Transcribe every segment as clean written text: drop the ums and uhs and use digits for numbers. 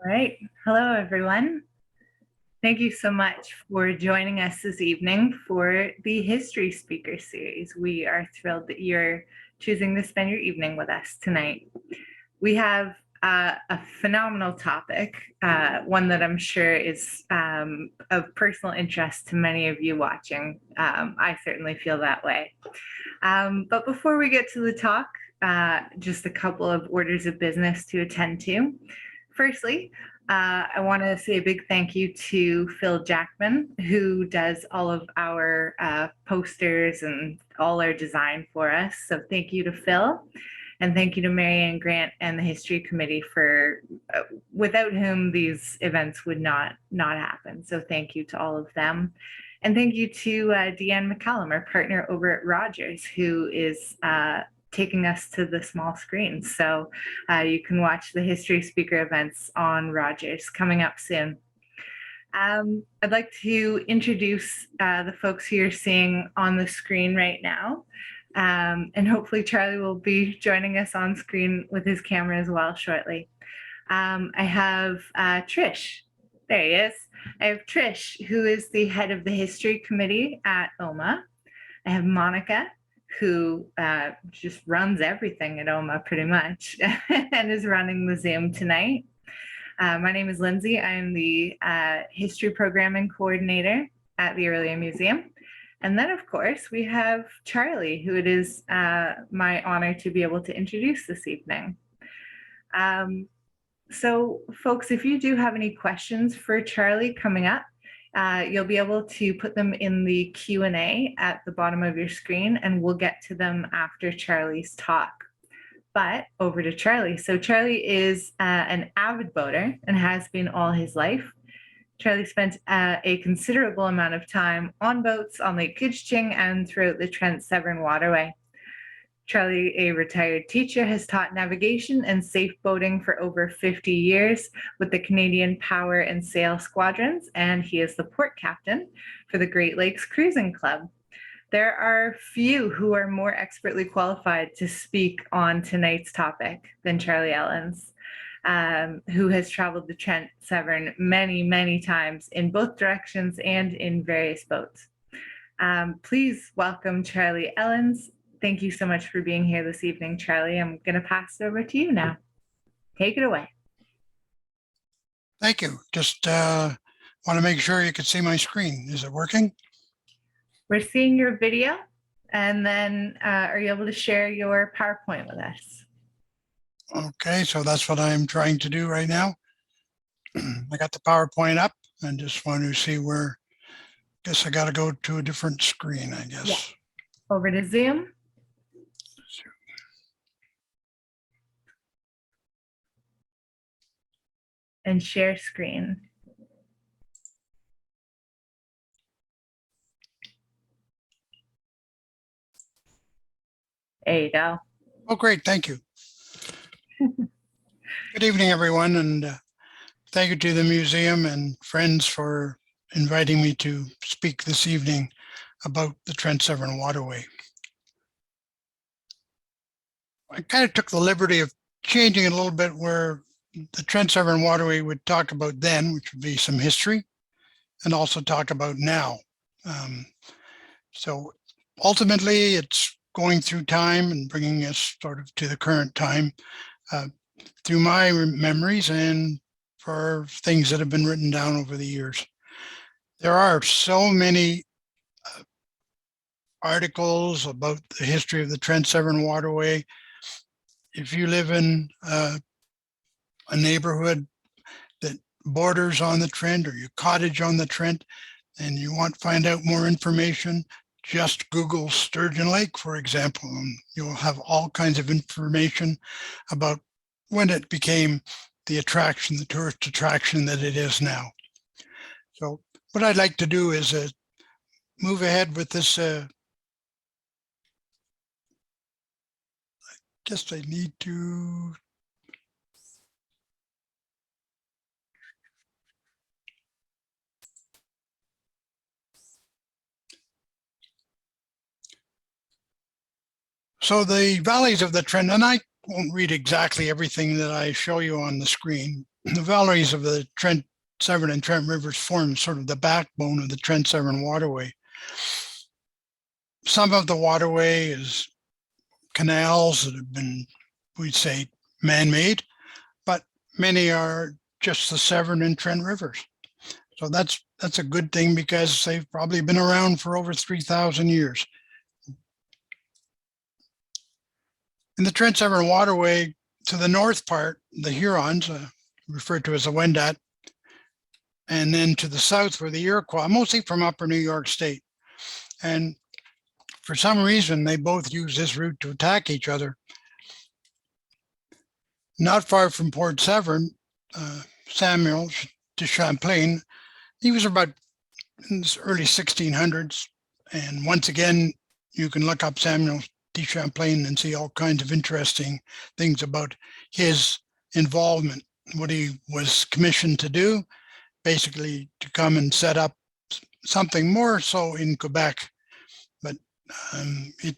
All right. Hello, everyone. Thank you so much for joining us this evening for the History Speaker Series. We are thrilled that you're choosing to spend your evening with us tonight. We have a phenomenal topic, one that I'm sure is of personal interest to many of you watching. I certainly feel that way. But before we get to the talk, just a couple of orders of business to attend to. Firstly, I want to say a big thank you to Phil Jackman, who does all of our posters and all our design for us. So thank you to Phil. And thank you to Marianne Grant and the History Committee for, without whom these events would not happen. So thank you to all of them. And thank you to Deanne McCallum, our partner over at Rogers, who is taking us to the small screen. So you can watch the History Speaker events on Rogers coming up soon. I'd like to introduce the folks who you're seeing on the screen right now. And hopefully Charlie will be joining us on screen with his camera as well shortly. I have Trish. There he is. I have Trish, who is the head of the History Committee at OMAH. I have Monica, who just runs everything at OMAH pretty much and is running the Zoom tonight. My name is Lindsay. I'm the History Programming Coordinator at the Earlier Museum. And then, of course, we have Charlie, who it is my honor to be able to introduce this evening. So, folks, if you do have any questions for Charlie coming up, you'll be able to put them in the Q&A at the bottom of your screen, and we'll get to them after Charlie's talk. But over to Charlie. So Charlie is an avid boater and has been all his life. Charlie spent a considerable amount of time on boats on Lake Couchiching and throughout the Trent Severn Waterway. Charlie, a retired teacher, has taught navigation and safe boating for over 50 years with the Canadian Power and Sail Squadrons, and he is the port captain for the Great Lakes Cruising Club. There are few who are more expertly qualified to speak on tonight's topic than Charlie Ellins, who has traveled the Trent Severn many, many times in both directions and in various boats. Please welcome Charlie Ellins. Thank you so much for being here this evening, Charlie. I'm going to pass it over to you now. Take it away. Thank you. Just want to make sure you can see my screen. Is it working? We're seeing your video, and then are you able to share your PowerPoint with us? Okay, so that's what I'm trying to do right now. I got the PowerPoint up and just want to see where, guess I got to go to a different screen, I guess. Yeah. Over to Zoom. And share screen. There you go. Oh, great. Thank you. Good evening, everyone. And thank you to the museum and friends for inviting me to speak this evening about the Trent Severn Waterway. I kind of took the liberty of changing it a little bit where the Trent Severn Waterway would talk about then, which would be some history, and also talk about now. So ultimately, it's going through time and bringing us sort of to the current time through my memories and for things that have been written down over the years. There are so many articles about the history of the Trent Severn Waterway. If you live in a neighborhood that borders on the Trent or you cottage on the Trent and you want to find out more information, just Google Sturgeon Lake, for example, and you'll have all kinds of information about when it became the attraction, the tourist attraction that it is now. So what I'd like to do is move ahead with this. I guess I need to. So the valleys of the Trent, and I won't read exactly everything that I show you on the screen, the valleys of the Trent Severn and Trent rivers form sort of the backbone of the Trent Severn Waterway. Some of the waterway is canals that have been, we'd say, man-made, but many are just the Severn and Trent rivers. So that's a good thing because they've probably been around for over 3,000 years. In the Trent Severn Waterway, to the north part, the Hurons, referred to as the Wendat, and then to the south were the Iroquois, mostly from upper New York State. And for some reason, they both use this route to attack each other. Not far from Port Severn, Samuel de Champlain, he was about in the early 1600s. And once again, you can look up Samuel de Champlain and see all kinds of interesting things about his involvement, what he was commissioned to do, basically to come and set up something more so in Quebec, but it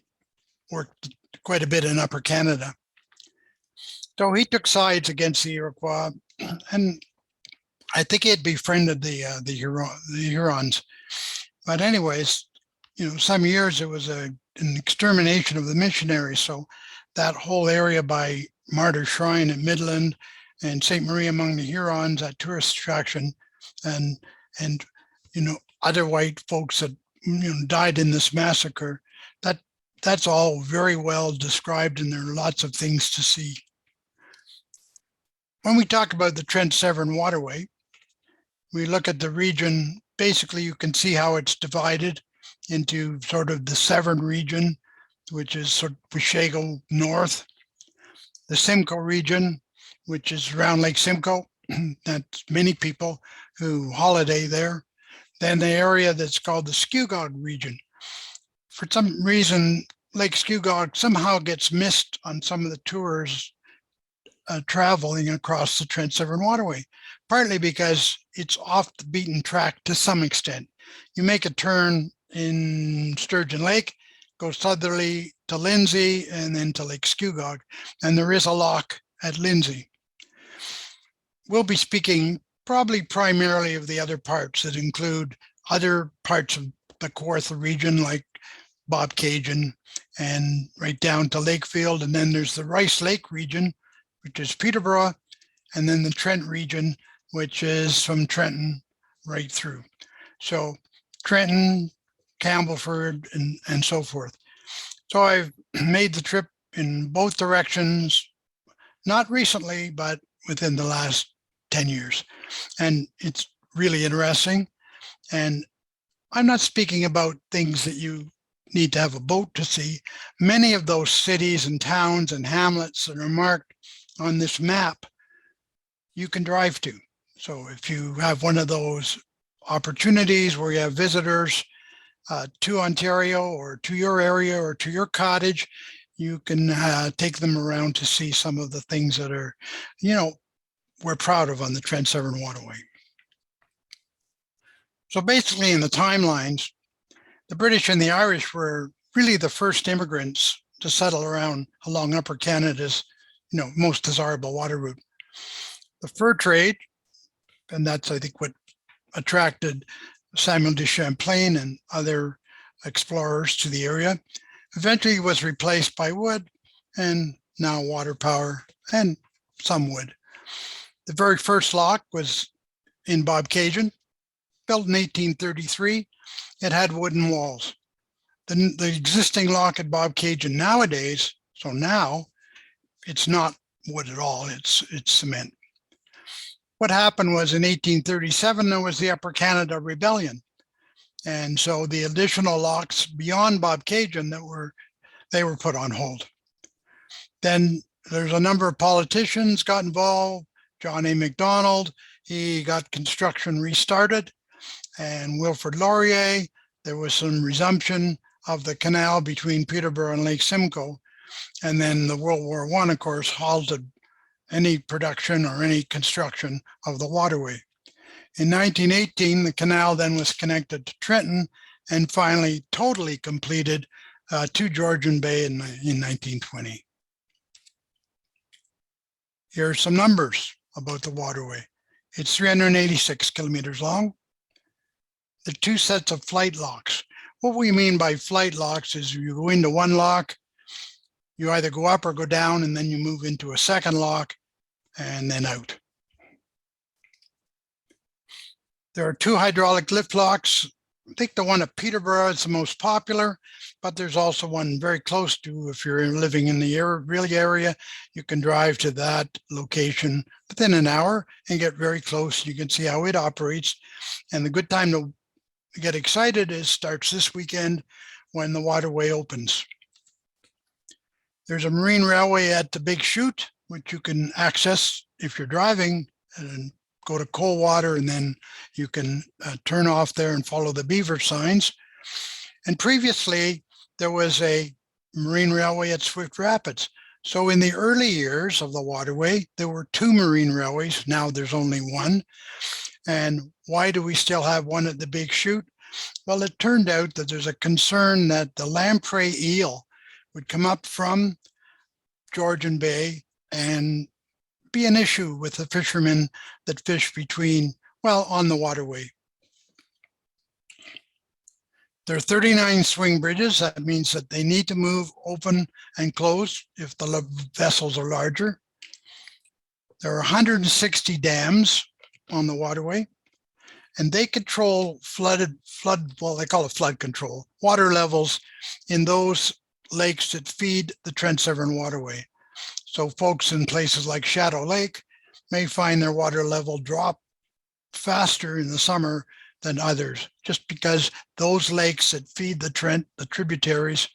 worked quite a bit in Upper Canada. So he took sides against the Iroquois, and I think he had befriended the Hurons. But anyways, some years it was an extermination of the missionaries. So that whole area by Martyr Shrine in Midland and Ste. Marie among the Hurons, that tourist attraction, and other white folks that died in this massacre, that's all very well described, and there are lots of things to see. When we talk about the Trent Severn Waterway, we look at the region. Basically, you can see how it's divided into sort of the Severn region, which is sort of Washego north, the Simcoe region, which is around Lake Simcoe. That's many people who holiday there. Then the area that's called the Scugog region. For some reason, Lake Scugog somehow gets missed on some of the tours traveling across the Trent Severn Waterway, partly because it's off the beaten track to some extent. You make a turn in Sturgeon Lake, go southerly to Lindsay, and then to Lake Scugog, and there is a lock at Lindsay. We'll be speaking probably primarily of the other parts that include other parts of the Kawartha region, like Bobcaygeon and right down to Lakefield. And then there's the Rice Lake region, which is Peterborough, and then the Trent region, which is from Trenton right through. So Trenton, Campbellford, and so forth. So I've made the trip in both directions, not recently, but within the last 10 years. And it's really interesting. And I'm not speaking about things that you need to have a boat to see. Many of those cities and towns and hamlets that are marked on this map, you can drive to. So if you have one of those opportunities where you have visitors to Ontario or to your area or to your cottage, you can take them around to see some of the things that are, we're proud of on the Trent Severn Waterway. So basically in the timelines, the British and the Irish were really the first immigrants to settle along Upper Canada's, most desirable water route. The fur trade, and that's, I think, what attracted Samuel de Champlain and other explorers to the area, eventually was replaced by wood and now water power and some wood. The very first lock was in Bobcaygeon, built in 1833. It had wooden walls. The existing lock at Bobcaygeon nowadays, so now it's not wood at all, it's cement. What happened was in 1837, there was the Upper Canada Rebellion. And so the additional locks beyond Bobcaygeon they were put on hold. Then there's a number of politicians got involved. John A. Macdonald, he got construction restarted, and Wilfrid Laurier, there was some resumption of the canal between Peterborough and Lake Simcoe. And then the World War I, of course, halted any production or any construction of the waterway. In 1918, the canal then was connected to Trenton and finally totally completed to Georgian Bay in 1920. Here are some numbers. about the waterway. It's 386 kilometers long. The two sets of flight locks. What we mean by flight locks is you go into one lock, you either go up or go down, and then you move into a second lock and then out. There are two hydraulic lift locks. I think the one at Peterborough is the most popular, but there's also one very close to, if you're living in the Orillia area, you can drive to that location within an hour and get very close. You can see how it operates. And the good time to get excited starts this weekend when the waterway opens. There's a marine railway at the Big Chute, which you can access if you're driving and go to Coldwater, and then you can turn off there and follow the beaver signs. And previously, there was a marine railway at Swift Rapids. So in the early years of the waterway, there were two marine railways. Now there's only one. And why do we still have one at the Big Chute? Well, it turned out that there's a concern that the lamprey eel would come up from Georgian Bay and be an issue with the fishermen that fish between, well, on the waterway. There are 39 swing bridges. That means that they need to move open and close if the vessels are larger. There are 160 dams on the waterway, and they control well, they call it flood control, water levels in those lakes that feed the Trent Severn Waterway. So folks in places like Shadow Lake may find their water level drop faster in the summer than others, just because those lakes that feed the Trent, the tributaries,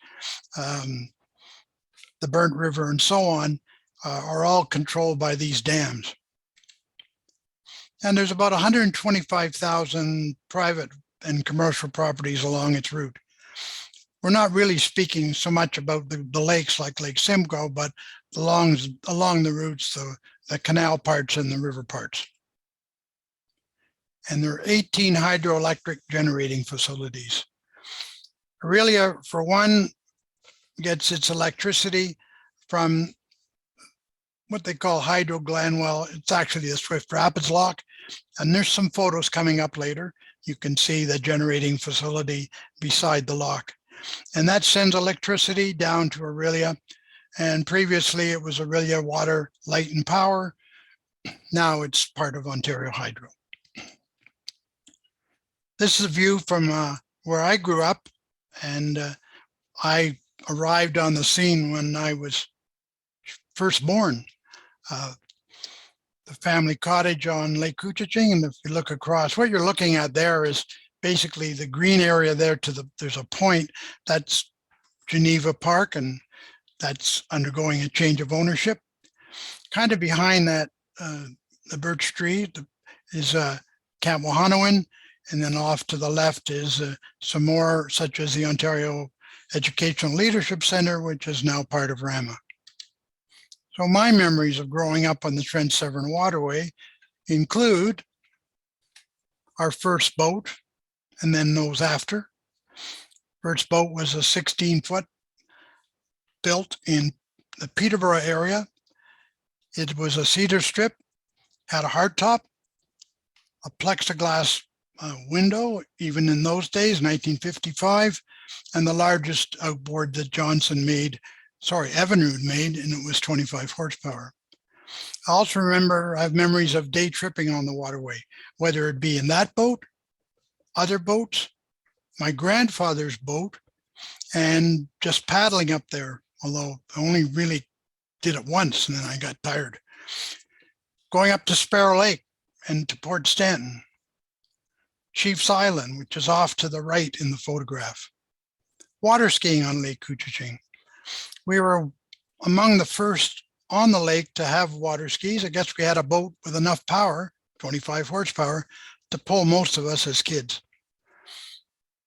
the Burnt River and so on, are all controlled by these dams. And there's about 125,000 private and commercial properties along its route. We're not really speaking so much about the lakes like Lake Simcoe, but along the routes, the canal parts and the river parts. And there are 18 hydroelectric generating facilities. Orillia, for one, gets its electricity from what they call Hydro Glenwell. It's actually the Swift Rapids lock. And there's some photos coming up later. You can see the generating facility beside the lock. And that sends electricity down to Orillia. And previously it was Orillia Water, Light and Power. Now it's part of Ontario Hydro. This is a view from where I grew up, and I arrived on the scene when I was first born. The family cottage on Lake Couchiching, and if you look across, what you're looking at there is basically the green area there there's a point, that's Geneva Park, and that's undergoing a change of ownership. Kind of behind that, the birch tree is Camp Wahanoan, and then off to the left is some more, such as the Ontario Educational Leadership Center, which is now part of RAMA. So my memories of growing up on the Trent Severn Waterway include our first boat, and then those after. First boat was a 16-foot built in the Peterborough area. It was a cedar strip, had a hardtop, a plexiglass window, even in those days, 1955, and the largest outboard that Evinrude made, and it was 25 horsepower. I also remember, I have memories of day tripping on the waterway, whether it be in that boat, other boats, my grandfather's boat, and just paddling up there, although I only really did it once and then I got tired. Going up to Sparrow Lake and to Port Stanton. Chief's Island, which is off to the right in the photograph. Water skiing on Lake Couchiching. We were among the first on the lake to have water skis. I guess we had a boat with enough power, 25 horsepower, to pull most of us as kids.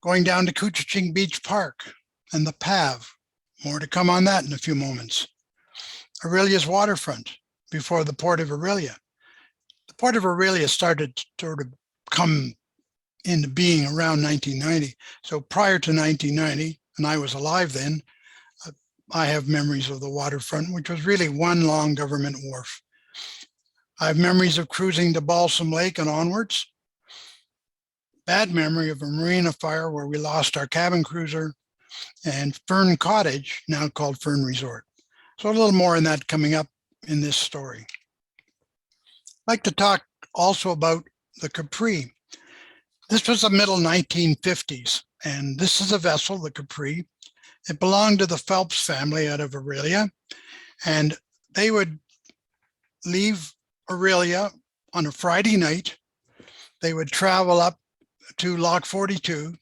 Going down to Couchiching Beach Park and the PAV. More to come on that in a few moments. Orillia's waterfront before the Port of Orillia. The Port of Orillia started to sort of come into being around 1990. So prior to 1990, and I was alive then, I have memories of the waterfront, which was really one long government wharf. I have memories of cruising to Balsam Lake and onwards. Bad memory of a marina fire where we lost our cabin cruiser, and Fern Cottage, now called Fern Resort. So a little more on that coming up in this story. I'd like to talk also about the Capri. This was the middle 1950s, and this is a vessel, the Capri. It belonged to the Phelps family out of Aurelia, and they would leave Aurelia on a Friday night. They would travel up to Lock 42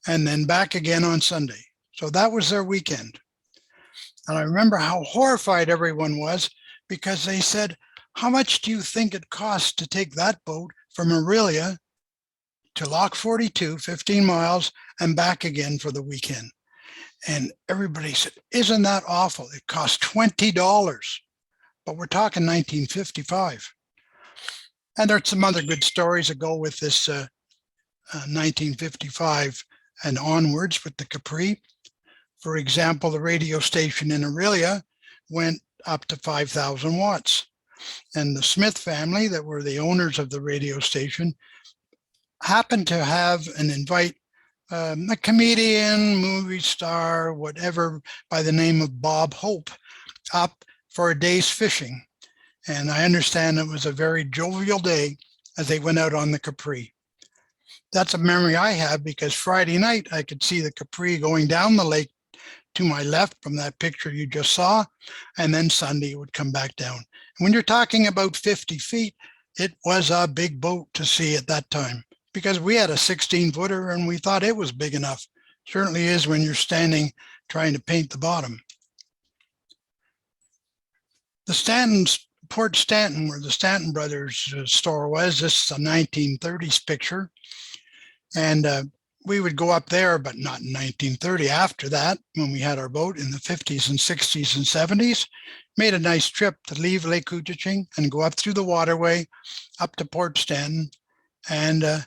and then back again on Sunday. So that was their weekend. And I remember how horrified everyone was because they said, how much do you think it costs to take that boat from Aurelia to Lock 42, 15 miles, and back again for the weekend? And everybody said, isn't that awful? It costs $20, but we're talking 1955. And there's some other good stories that go with this 1955 and onwards with the Capri. For example, the radio station in Aurelia went up to 5,000 watts. And the Smith family, that were the owners of the radio station, happened to have and invite a comedian, movie star, whatever, by the name of Bob Hope up for a day's fishing. And I understand it was a very jovial day as they went out on the Capri. That's a memory I have because Friday night I could see the Capri going down the lake to my left from that picture you just saw, and then Sunday it would come back down. When you're talking about 50 feet, it was a big boat to see at that time because we had a 16-footer and we thought it was big enough. Certainly is when you're standing trying to paint the bottom. The Stantons, Port Stanton, where the Stanton Brothers store was, this is a 1930s picture. And we would go up there, but not in 1930. After that, when we had our boat in the 50s and 60s and 70s, made a nice trip to leave Lake Couchiching and go up through the waterway up to Port Stanton and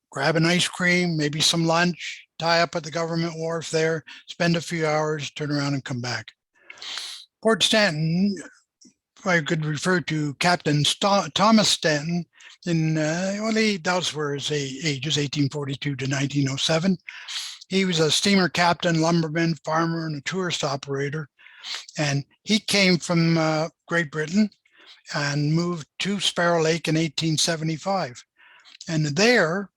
grab an ice cream, maybe some lunch, tie up at the government wharf there, spend a few hours, turn around and come back. Port Stanton, I could refer to Captain Thomas Stanton. Those were his ages, 1842 to 1907. He was a steamer captain, lumberman, farmer, and a tourist operator. And he came from Great Britain and moved to Sparrow Lake in 1875. And there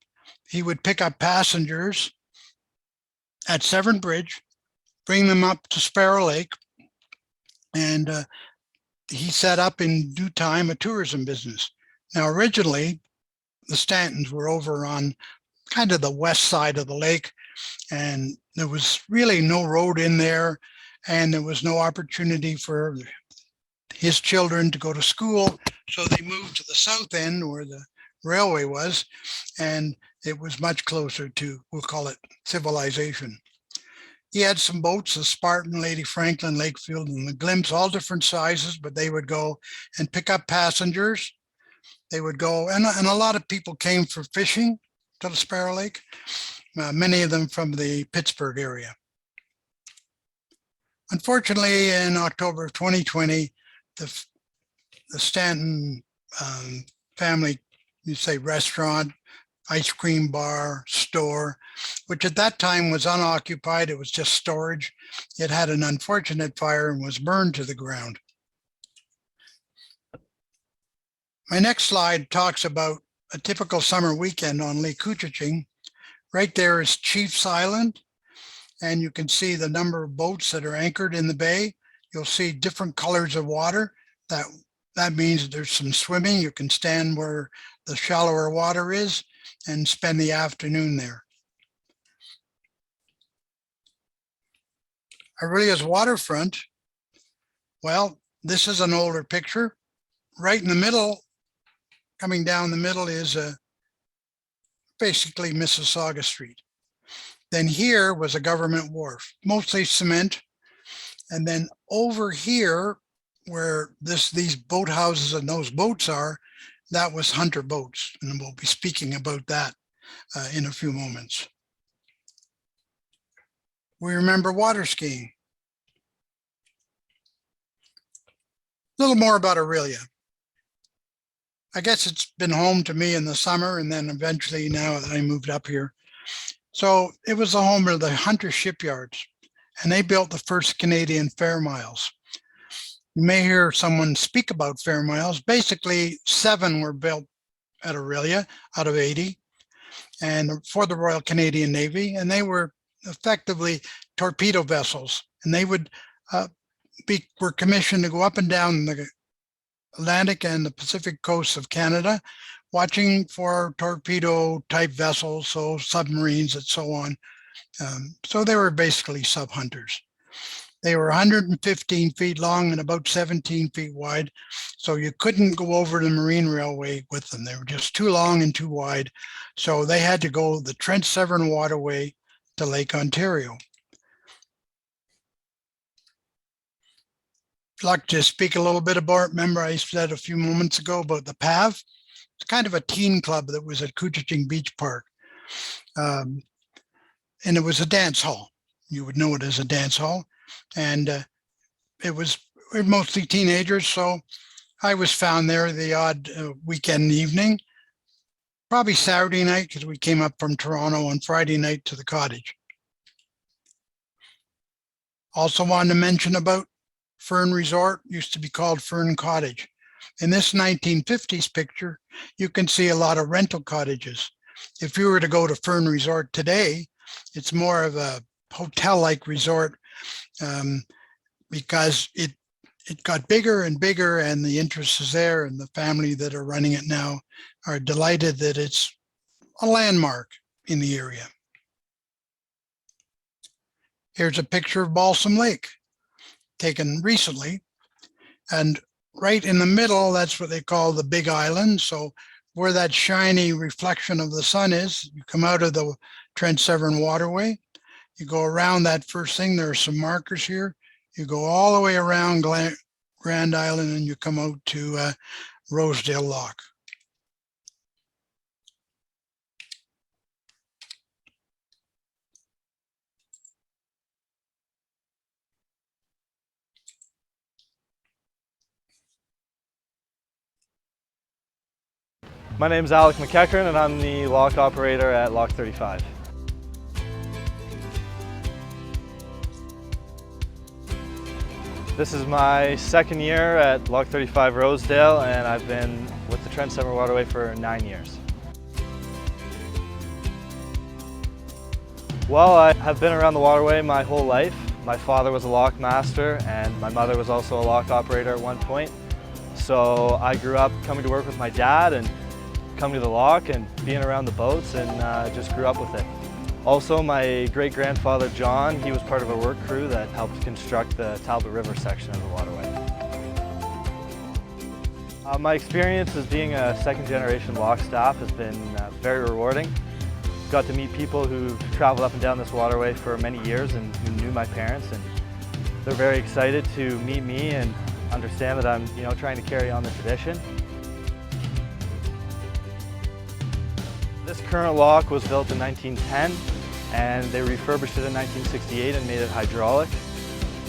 he would pick up passengers at Severn Bridge, bring them up to Sparrow Lake, and he set up in due time a tourism business. Now, originally, the Stantons were over on kind of the west side of the lake, and there was really no road in there, and there was no opportunity for his children to go to school. So they moved to the south end where the railway was, and it was much closer to, we'll call it, civilization. He had some boats, the Spartan, Lady Franklin, Lakefield, and the Glimpse, all different sizes, but they would go and pick up passengers. They would go, and a lot of people came for fishing to the Sparrow Lake, many of them from the Pittsburgh area. Unfortunately, in October of 2020, the Stanton family, you say restaurant, ice cream bar, store, which at that time was unoccupied. It was just storage. It had an unfortunate fire and was burned to the ground. My next slide talks about a typical summer weekend on Lake Couchiching. Right there is Chiefs Island, and you can see the number of boats that are anchored in the bay. You'll see different colors of water. That means there's some swimming. You can stand where the shallower water is and spend the afternoon there. Aurelia's waterfront, well, this is an older picture. Right in the middle, coming down the middle is basically Mississauga Street. Then here was a government wharf, mostly cement. And then over here, where these boathouses and those boats are, that was Hunter Boats. And we'll be speaking about that in a few moments. We remember water skiing. A little more about Aurelia. I guess it's been home to me in the summer, and then eventually now that I moved up here. So it was the home of the Hunter shipyards, and they built the first Canadian fair miles. You may hear someone speak about fair miles. Basically, 7 were built at Aurelia out of 80, and for the Royal Canadian Navy, and they were effectively torpedo vessels, and they would were commissioned to go up and down the Atlantic and the Pacific coasts of Canada, watching for torpedo type vessels, so submarines and so on. So they were basically sub hunters. They were 115 feet long and about 17 feet wide. So you couldn't go over the marine railway with them. They were just too long and too wide. So they had to go the Trent Severn Waterway to Lake Ontario. I'd like to speak a little bit about, remember I said a few moments ago about the PAV. It's kind of a teen club that was at Couchiching Beach Park. And it was a dance hall. You would know it as a dance hall. And it was mostly teenagers. So I was found there the odd weekend evening, probably Saturday night, because we came up from Toronto on Friday night to the cottage. Also wanted to mention about Fern Resort, used to be called Fern Cottage. In this 1950s picture, you can see a lot of rental cottages. If you were to go to Fern Resort today, it's more of a hotel-like resort because it got bigger and bigger, and the interest is there, and the family that are running it now are delighted that it's a landmark in the area. Here's a picture of Balsam Lake, taken recently, and right in the middle, that's what they call the Big Island. So where that shiny reflection of the sun is, you come out of the Trent Severn Waterway, you go around that first thing, there are some markers here, you go all the way around Grand Island, and you come out to Rosedale Lock. My name is Alec McEachern, and I'm the lock operator at Lock 35. This is my second year at Lock 35 Rosedale, and I've been with the Trent Severn Waterway for 9 years. Well, I have been around the waterway my whole life. My father was a lock master, and my mother was also a lock operator at one point. So I grew up coming to work with my dad and coming to the lock and being around the boats, and just grew up with it. Also, my great-grandfather John, he was part of a work crew that helped construct the Talbot River section of the waterway. My experience as being a second-generation lock staff has been very rewarding. Got to meet people who've traveled up and down this waterway for many years and who knew my parents, and they're very excited to meet me and understand that I'm, trying to carry on the tradition. This current lock was built in 1910, and they refurbished it in 1968 and made it hydraulic.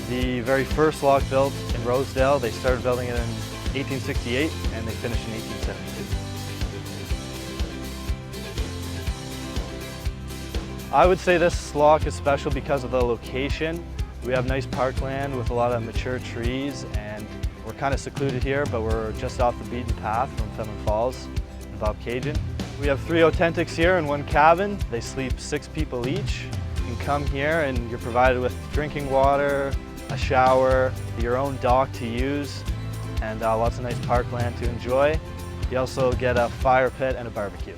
The very first lock built in Rosedale, they started building it in 1868 and they finished in 1872. I would say this lock is special because of the location. We have nice parkland with a lot of mature trees, and we're kind of secluded here, but we're just off the beaten path from Themon Falls and Bobcaygeon. We have 3 authentics here in one cabin. They sleep 6 people each. You can come here and you're provided with drinking water, a shower, your own dock to use, and lots of nice parkland to enjoy. You also get a fire pit and a barbecue.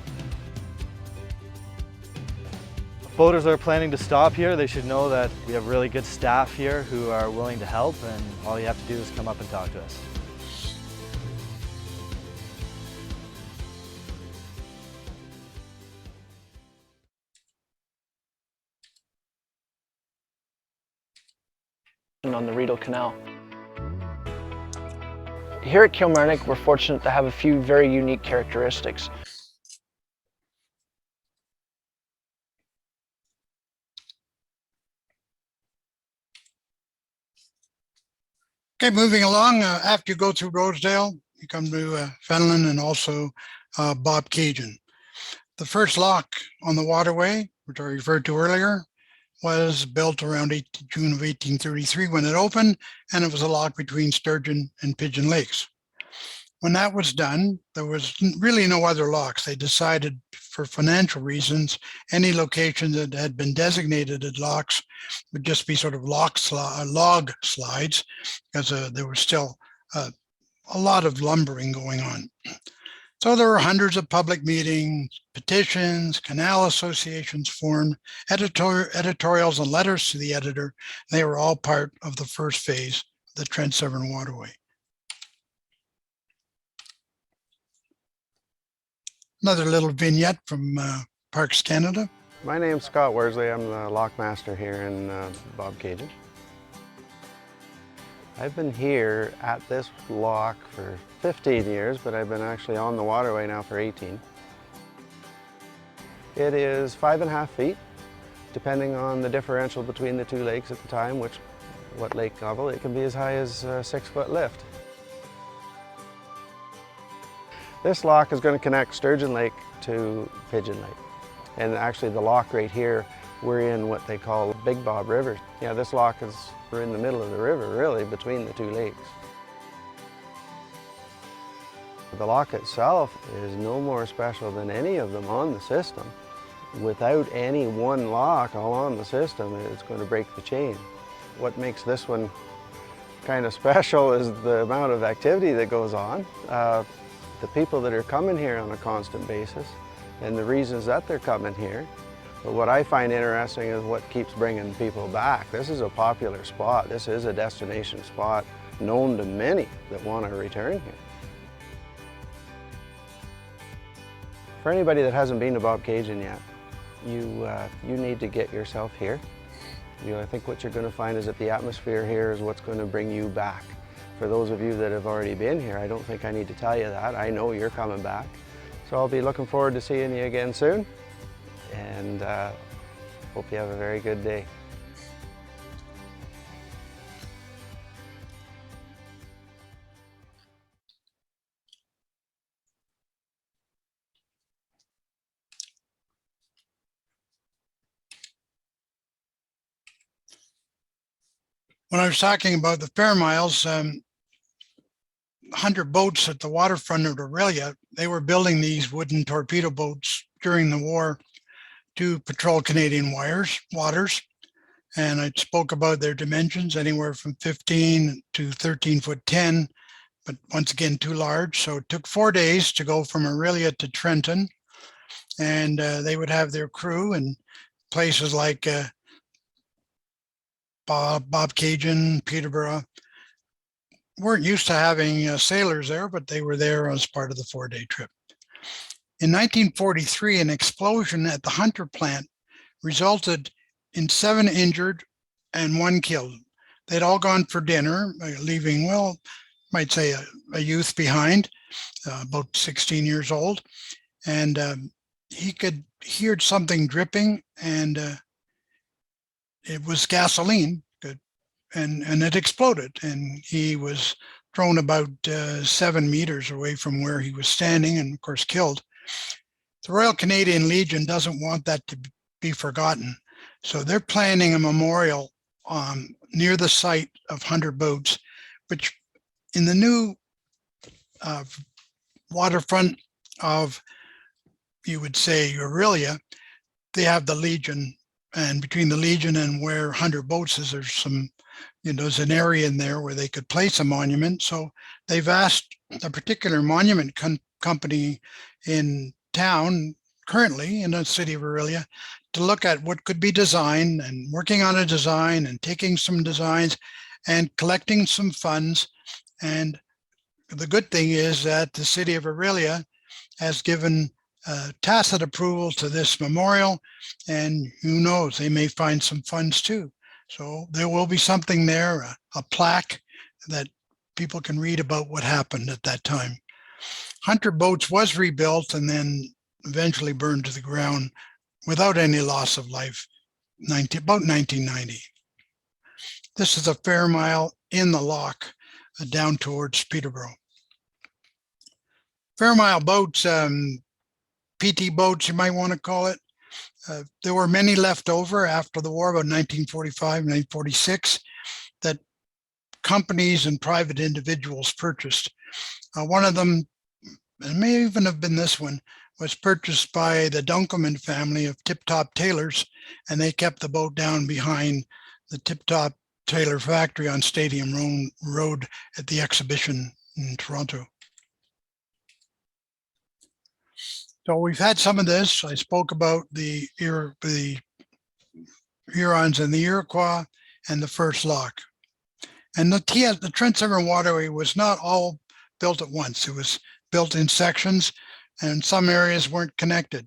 If boaters are planning to stop here, they should know that we have really good staff here who are willing to help, and all you have to do is come up and talk to us. On the Rideau Canal. Here at Kilmarnock, we're fortunate to have a few very unique characteristics. Okay, moving along, after you go through Rosedale, you come to Fenelon, and also Bob Cajun. The first lock on the waterway, which I referred to earlier, was built around June of 1833 when it opened, and it was a lock between Sturgeon and Pigeon Lakes. When that was done, there was really no other locks. They decided, for financial reasons, any location that had been designated as locks would just be sort of log slides, because there was still a lot of lumbering going on. So there were hundreds of public meetings, petitions, canal associations formed, editorials and letters to the editor. They were all part of the first phase of the Trent Severn Waterway. Another little vignette from Parks Canada. My name's Scott Worsley. I'm the lockmaster here in Bob Cajun. I've been here at this lock for 15 years, but I've been actually on the waterway now for 18. It is 5.5 feet, depending on the differential between the two lakes at the time, what lake level. It can be as high as a 6-foot lift. This lock is going to connect Sturgeon Lake to Pigeon Lake. And actually the lock right here, we're in what they call Big Bob River. Yeah, this lock we're in the middle of the river, really, between the two lakes. The lock itself is no more special than any of them on the system. Without any one lock all on the system, it's going to break the chain. What makes this one kind of special is the amount of activity that goes on. The people that are coming here on a constant basis and the reasons that they're coming here. But what I find interesting is what keeps bringing people back. This is a popular spot. This is a destination spot known to many that want to return here. For anybody that hasn't been to Bob Cajun yet, you need to get yourself here. I think what you're going to find is that the atmosphere here is what's going to bring you back. For those of you that have already been here, I don't think I need to tell you that. I know you're coming back. So I'll be looking forward to seeing you again soon, and hope you have a very good day. When I was talking about the fair miles, 100 boats at the waterfront of Aurelia, they were building these wooden torpedo boats during the war to patrol Canadian waters. And I spoke about their dimensions, anywhere from 15 to 13 foot 10, but once again, too large. So it took 4 days to go from Aurelia to Trenton. And they would have their crew in places like Bob Cajun, Peterborough. Weren't used to having sailors there, but they were there as part of the 4-day trip. In 1943, an explosion at the Hunter plant resulted in 7 injured and 1 killed. They'd all gone for dinner, leaving, well, might say a youth behind, about 16 years old. And he could hear something dripping, and it was gasoline. And it exploded, and he was thrown about 7 meters away from where he was standing, and of course killed. The Royal Canadian Legion doesn't want that to be forgotten, so they're planning a memorial near the site of Hunter boats, which in the new waterfront of, you would say, Aurelia, they have the Legion, and between the Legion and where Hunter boats is, there's an area in there where they could place a monument. So they've asked a particular monument company in town, currently in the city of Aurelia, to look at what could be designed, and working on a design and taking some designs and collecting some funds. And the good thing is that the city of Aurelia has given tacit approval to this memorial, and who knows, they may find some funds too. So there will be something there, a plaque that people can read about what happened at that time. Hunter Boats was rebuilt and then eventually burned to the ground without any loss of life, about 1990. This is a fair mile in the lock down towards Peterborough. Fairmile boats, PT boats, you might want to call it. There were many left over after the war, about 1945, 1946, that companies and private individuals purchased. One of them, it may even have been this one, was purchased by the Dunkelman family of Tip Top Tailors, and they kept the boat down behind the Tip Top Tailor factory on Stadium Road at the exhibition in Toronto. So we've had some of this. I spoke about the Hurons and the Iroquois and the first lock. And the Trent Severn Waterway was not all built at once. It was built in sections, and some areas weren't connected.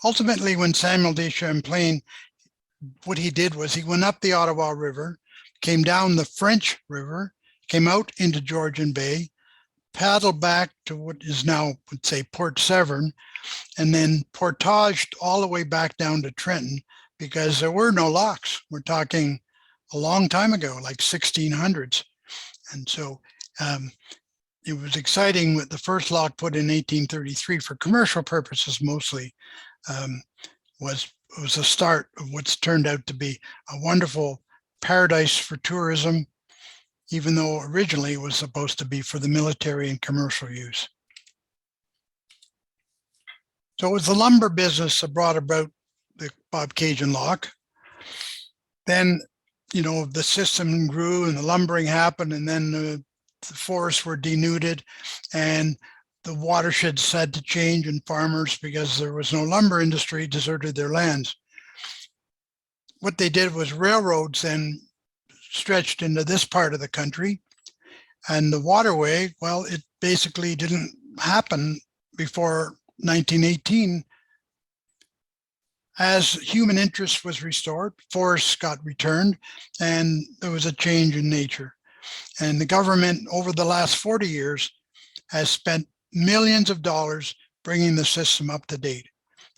Ultimately, when Samuel de Champlain, what he did was he went up the Ottawa River, came down the French River, came out into Georgian Bay, paddled back to what is now, would say, Port Severn, and then portaged all the way back down to Trenton, because there were no locks. We're talking a long time ago, like 1600s. And so it was exciting with the first lock put in 1833 for commercial purposes mostly, was the start of what's turned out to be a wonderful paradise for tourism, even though originally it was supposed to be for the military and commercial use. So it was the lumber business that brought about the Bobcaygeon lock. Then, you know, the system grew and the lumbering happened, and then the forests were denuded and the watersheds had to change, and farmers, because there was no lumber industry, deserted their lands. What they did was railroads then stretched into this part of the country, and the waterway, well, it basically didn't happen before 1918. As human interest was restored, forests got returned, and there was a change in nature. And the government over the last 40 years has spent millions of dollars bringing the system up to date.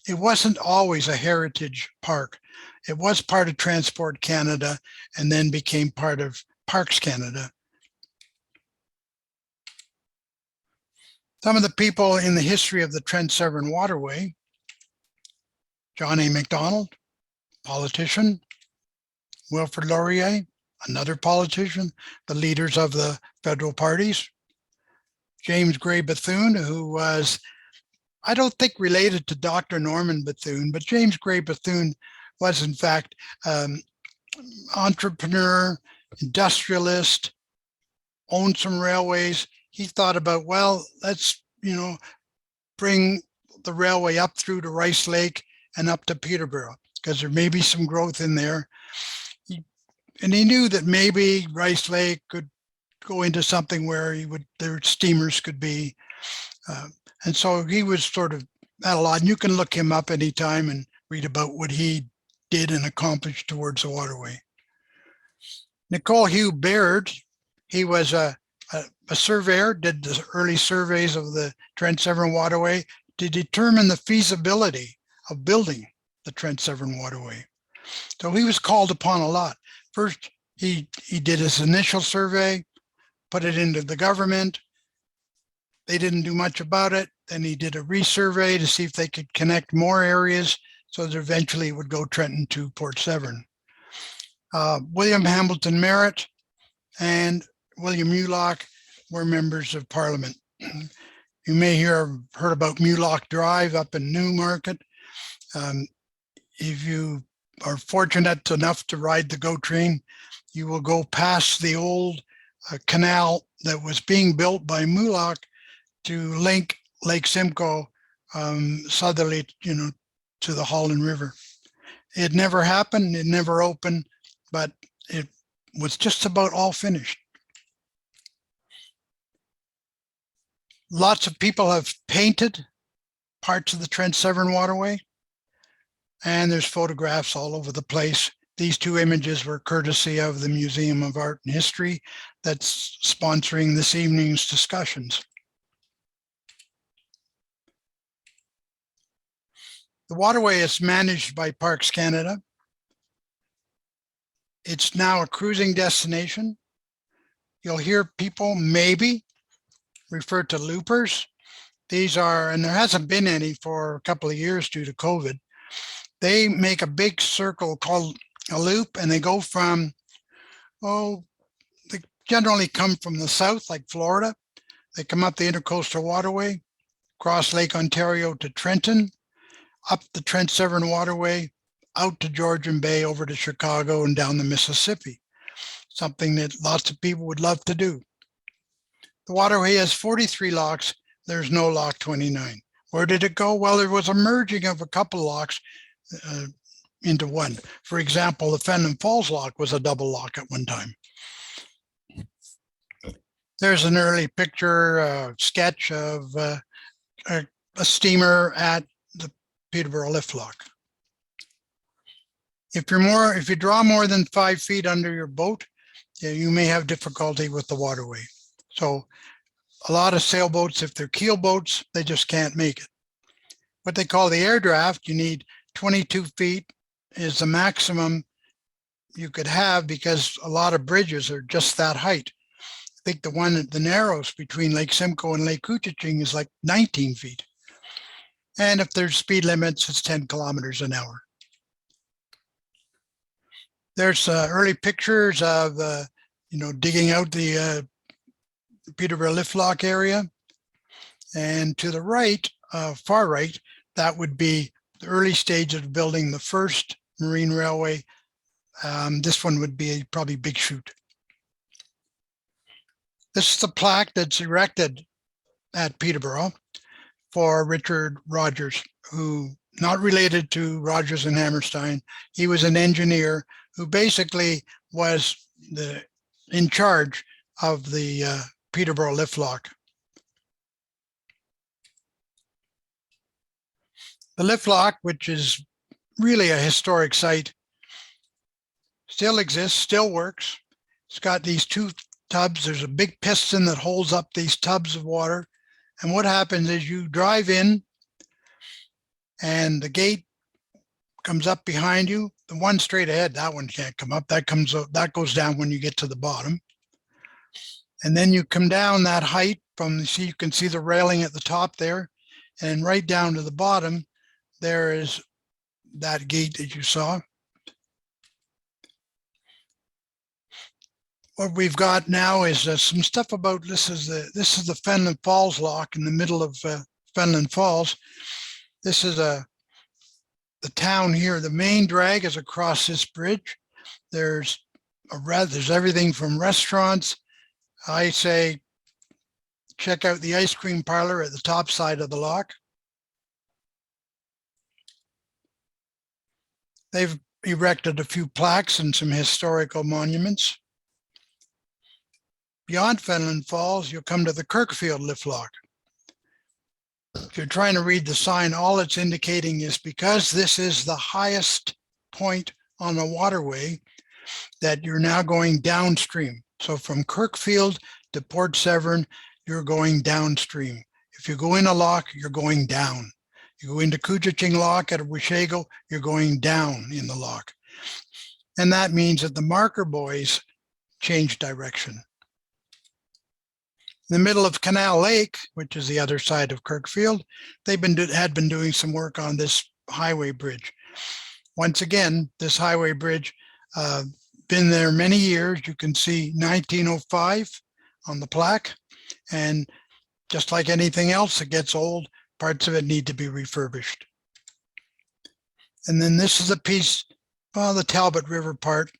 It wasn't always a heritage park. It was part of Transport Canada and then became part of Parks Canada. Some of the people in the history of the Trent Severn Waterway: John A. Macdonald, politician; Wilfrid Laurier, another politician, the leaders of the federal parties; James Gray Bethune, who was, I don't think related to Dr. Norman Bethune, but James Gray Bethune was in fact entrepreneur, industrialist, owned some railways. He thought about, well, let's, you know, bring the railway up through to Rice Lake and up to Peterborough, because there may be some growth in there. And he knew that maybe Rice Lake could go into something where their steamers could be. And so he was sort of at a lot. And you can look him up anytime and read about what he did and accomplished towards the waterway. Nicole Hugh Baird, he was a surveyor, did the early surveys of the Trent Severn Waterway to determine the feasibility of building the Trent Severn Waterway. So he was called upon a lot. First, he did his initial survey, put it into the government. They didn't do much about it. Then he did a resurvey to see if they could connect more areas so that eventually it would go Trenton to Port Severn. William Hamilton Merritt and William Mulock were members of Parliament. You may heard about Mulock Drive up in Newmarket. If you are fortunate enough to ride the GO train, you will go past the old canal that was being built by Mulock to link Lake Simcoe southerly, you know, to the Holland River. It never happened, it never opened, but it was just about all finished. Lots of people have painted parts of the Trent Severn Waterway, and there's photographs all over the place. These two images were courtesy of the Museum of Art and History that's sponsoring this evening's discussions. The waterway is managed by Parks Canada. It's now a cruising destination. You'll hear people maybe refer to loopers. These are, and there hasn't been any for a couple of years due to COVID. They make a big circle called a loop, and they go from, they generally come from the south, like Florida. They come up the Intercoastal Waterway, cross Lake Ontario to Trenton, up the Trent Severn Waterway, out to Georgian Bay, over to Chicago, and down the Mississippi. Something that lots of people would love to do. The waterway has 43 locks. There's no lock 29. Where did it go? Well, there was a merging of a couple locks into one. For example, the Fenelon Falls lock was a double lock at one time. There's an early picture sketch of a steamer at the Peterborough lift lock. If you draw more than 5 feet under your boat, you may have difficulty with the waterway. So a lot of sailboats, if they're keel boats, they just can't make it. What they call the air draft, you need 22 feet is the maximum you could have, because a lot of bridges are just that height. I think the one at the narrows between Lake Simcoe and Lake Couchiching is like 19 feet. And if there's speed limits, it's 10 kilometers an hour. There's early pictures of, digging out the Peterborough lift lock area. And to the right, far right, that would be the early stage of building the first marine railway. This one would be probably Big Chute. This is the plaque that's erected at Peterborough for Richard Rogers, who, not related to Rogers and Hammerstein, he was an engineer who basically was in charge of the Peterborough lift lock. The lift lock, which is really a historic site, still exists, still works. It's got these 2 tubs. There's a big piston that holds up these tubs of water. And what happens is you drive in and the gate comes up behind you. The one straight ahead, that one can't come up. That goes down when you get to the bottom. And then you come down that height you can see the railing at the top there, and right down to the bottom, there is that gate that you saw. What we've got now is some stuff about this is the Fenelon Falls lock in the middle of Fenelon Falls. This is the town here. The main drag is across this bridge. There's everything from restaurants. I say check out the ice cream parlor at the top side of the lock. They've erected a few plaques and some historical monuments. Beyond Fenelon Falls, you'll come to the Kirkfield lift lock. If you're trying to read the sign, all it's indicating is because this is the highest point on the waterway that you're now going downstream. So from Kirkfield to Port Severn, you're going downstream. If you go in a lock, you're going down. You go into Couchiching Lock at Wishago, you're going down in the lock. And that means that the marker buoys change direction. In the middle of Canal Lake, which is the other side of Kirkfield, had been doing some work on this highway bridge. Once again, this highway bridge, been there many years. You can see 1905 on the plaque. And just like anything else that gets old, parts of it need to be refurbished. And then this is a piece, the Talbot River part,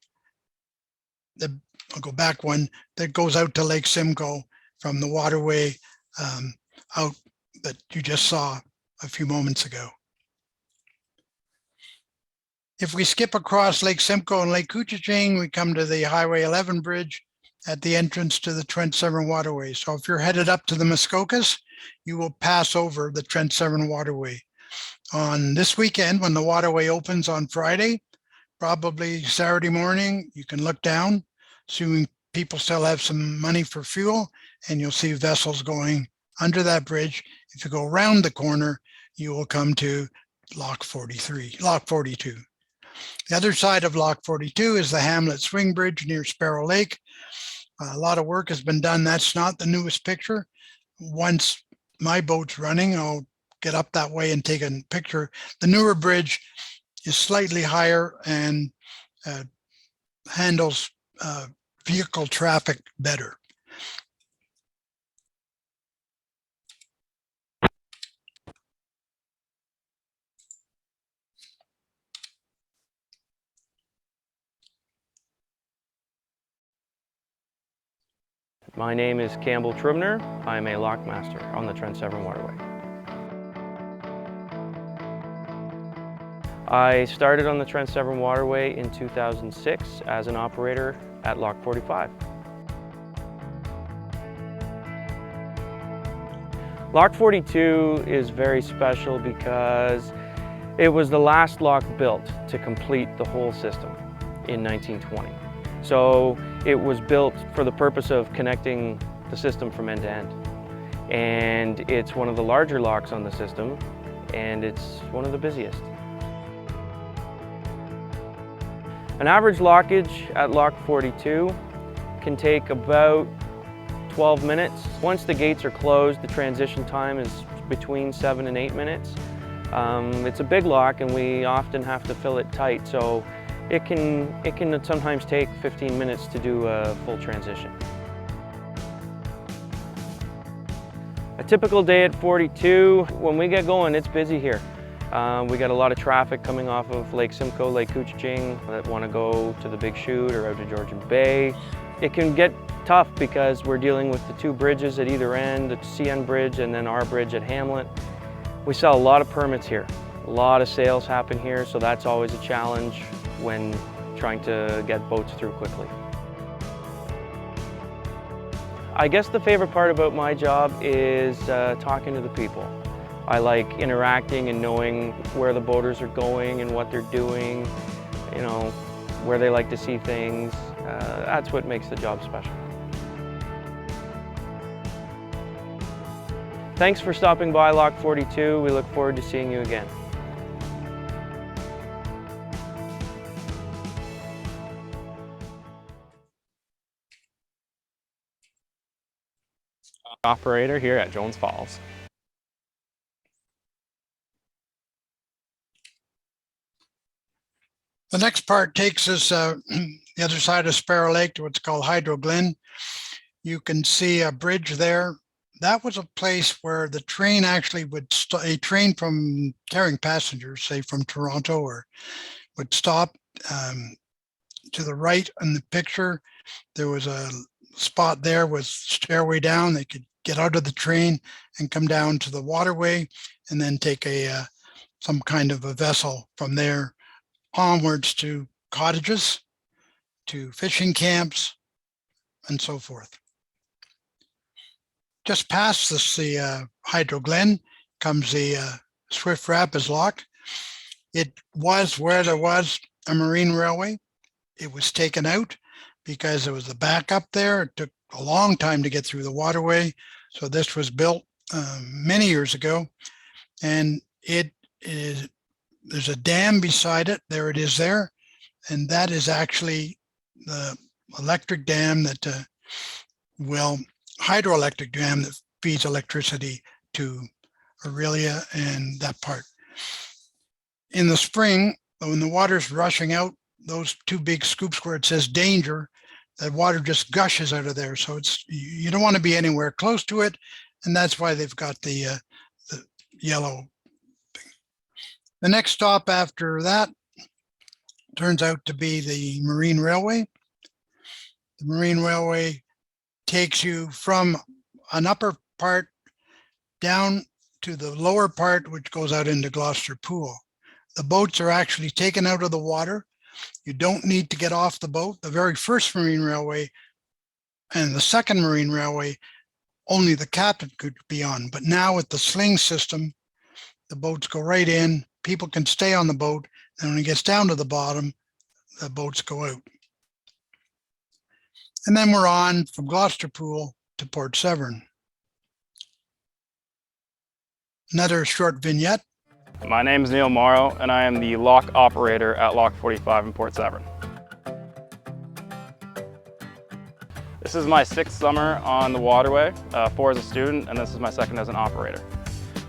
I'll go back one, that goes out to Lake Simcoe from the waterway out that you just saw a few moments ago. If we skip across Lake Simcoe and Lake Couchiching, we come to the Highway 11 bridge at the entrance to the Trent Severn Waterway. So if you're headed up to the Muskokas, you will pass over the Trent Severn Waterway. On this weekend, when the waterway opens on Friday, probably Saturday morning, you can look down, assuming people still have some money for fuel, and you'll see vessels going under that bridge. If you go around the corner, you will come to Lock 42. The other side of Lock 42 is the Hamlet Swing Bridge near Sparrow Lake. A lot of work has been done. That's not the newest picture. Once my boat's running, I'll get up that way and take a picture. The newer bridge is slightly higher and handles vehicle traffic better. My name is Campbell Trubner. I'm a lockmaster on the Trent Severn Waterway. I started on the Trent Severn Waterway in 2006 as an operator at Lock 45. Lock 42 is very special because it was the last lock built to complete the whole system in 1920. So it was built for the purpose of connecting the system from end to end. And it's one of the larger locks on the system, and it's one of the busiest. An average lockage at Lock 42 can take about 12 minutes. Once the gates are closed, the transition time is between 7 and 8 minutes. It's a big lock and we often have to fill it tight, so it can sometimes take 15 minutes to do a full transition. A typical day at 42, when we get going, it's busy here. We got a lot of traffic coming off of Lake Simcoe, Lake Couchiching that want to go to the Big Chute or out to Georgian Bay. It can get tough because we're dealing with the two bridges at either end, the CN Bridge and then our bridge at Hamlet. We sell a lot of permits here. A lot of sales happen here, so that's always a challenge when trying to get boats through quickly. I guess the favorite part about my job is talking to the people. I like interacting and knowing where the boaters are going and what they're doing, you know, where they like to see things. That's what makes the job special. Thanks for stopping by Lock 42. We look forward to seeing you again. Operator here at Jones Falls. The next part takes us the other side of Sparrow Lake to what's called Hydro Glen. You can see a bridge there. That was a place where the train actually would a train from carrying passengers, say from Toronto, or would stop to the right in the picture. There was a spot there with stairway down. They could get out of the train and come down to the waterway and then take a some kind of a vessel from there onwards to cottages, to fishing camps, and so forth. Just past this, the Hydro Glen, comes the Swift Rapids Lock. It was where there was a marine railway. It was taken out because there was a backup there. It took a long time to get through the waterway. So this was built many years ago, and there's a dam beside it. There it is there. And that is actually the electric dam that, hydroelectric dam that feeds electricity to Aurelia and that part. In the spring, when the water's rushing out, those two big scoops where it says danger, that water just gushes out of there. So you don't want to be anywhere close to it. And that's why they've got the yellow thing. The next stop after that turns out to be the Marine Railway. The Marine Railway takes you from an upper part down to the lower part, which goes out into Gloucester Pool. The boats are actually taken out of the water. You don't need to get off the boat. The very first Marine Railway and the second Marine Railway, only the captain could be on. But now with the sling system, the boats go right in. People can stay on the boat. And when it gets down to the bottom, the boats go out. And then we're on from Gloucester Pool to Port Severn. Another short vignette. My name is Neil Morrow, and I am the lock operator at Lock 45 in Port Severn. This is my 6th summer on the waterway, 4 as a student, and this is my 2nd as an operator.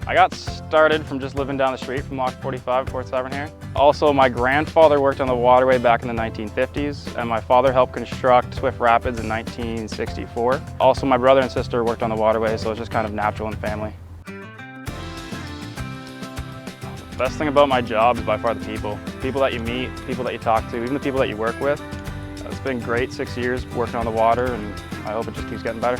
I got started from just living down the street from Lock 45 at Port Severn here. Also, my grandfather worked on the waterway back in the 1950s, and my father helped construct Swift Rapids in 1964. Also, my brother and sister worked on the waterway, so it's just kind of natural in family. The best thing about my job is by far the people. People that you meet, people that you talk to, even the people that you work with. It's been great 6 years working on the water, and I hope it just keeps getting better.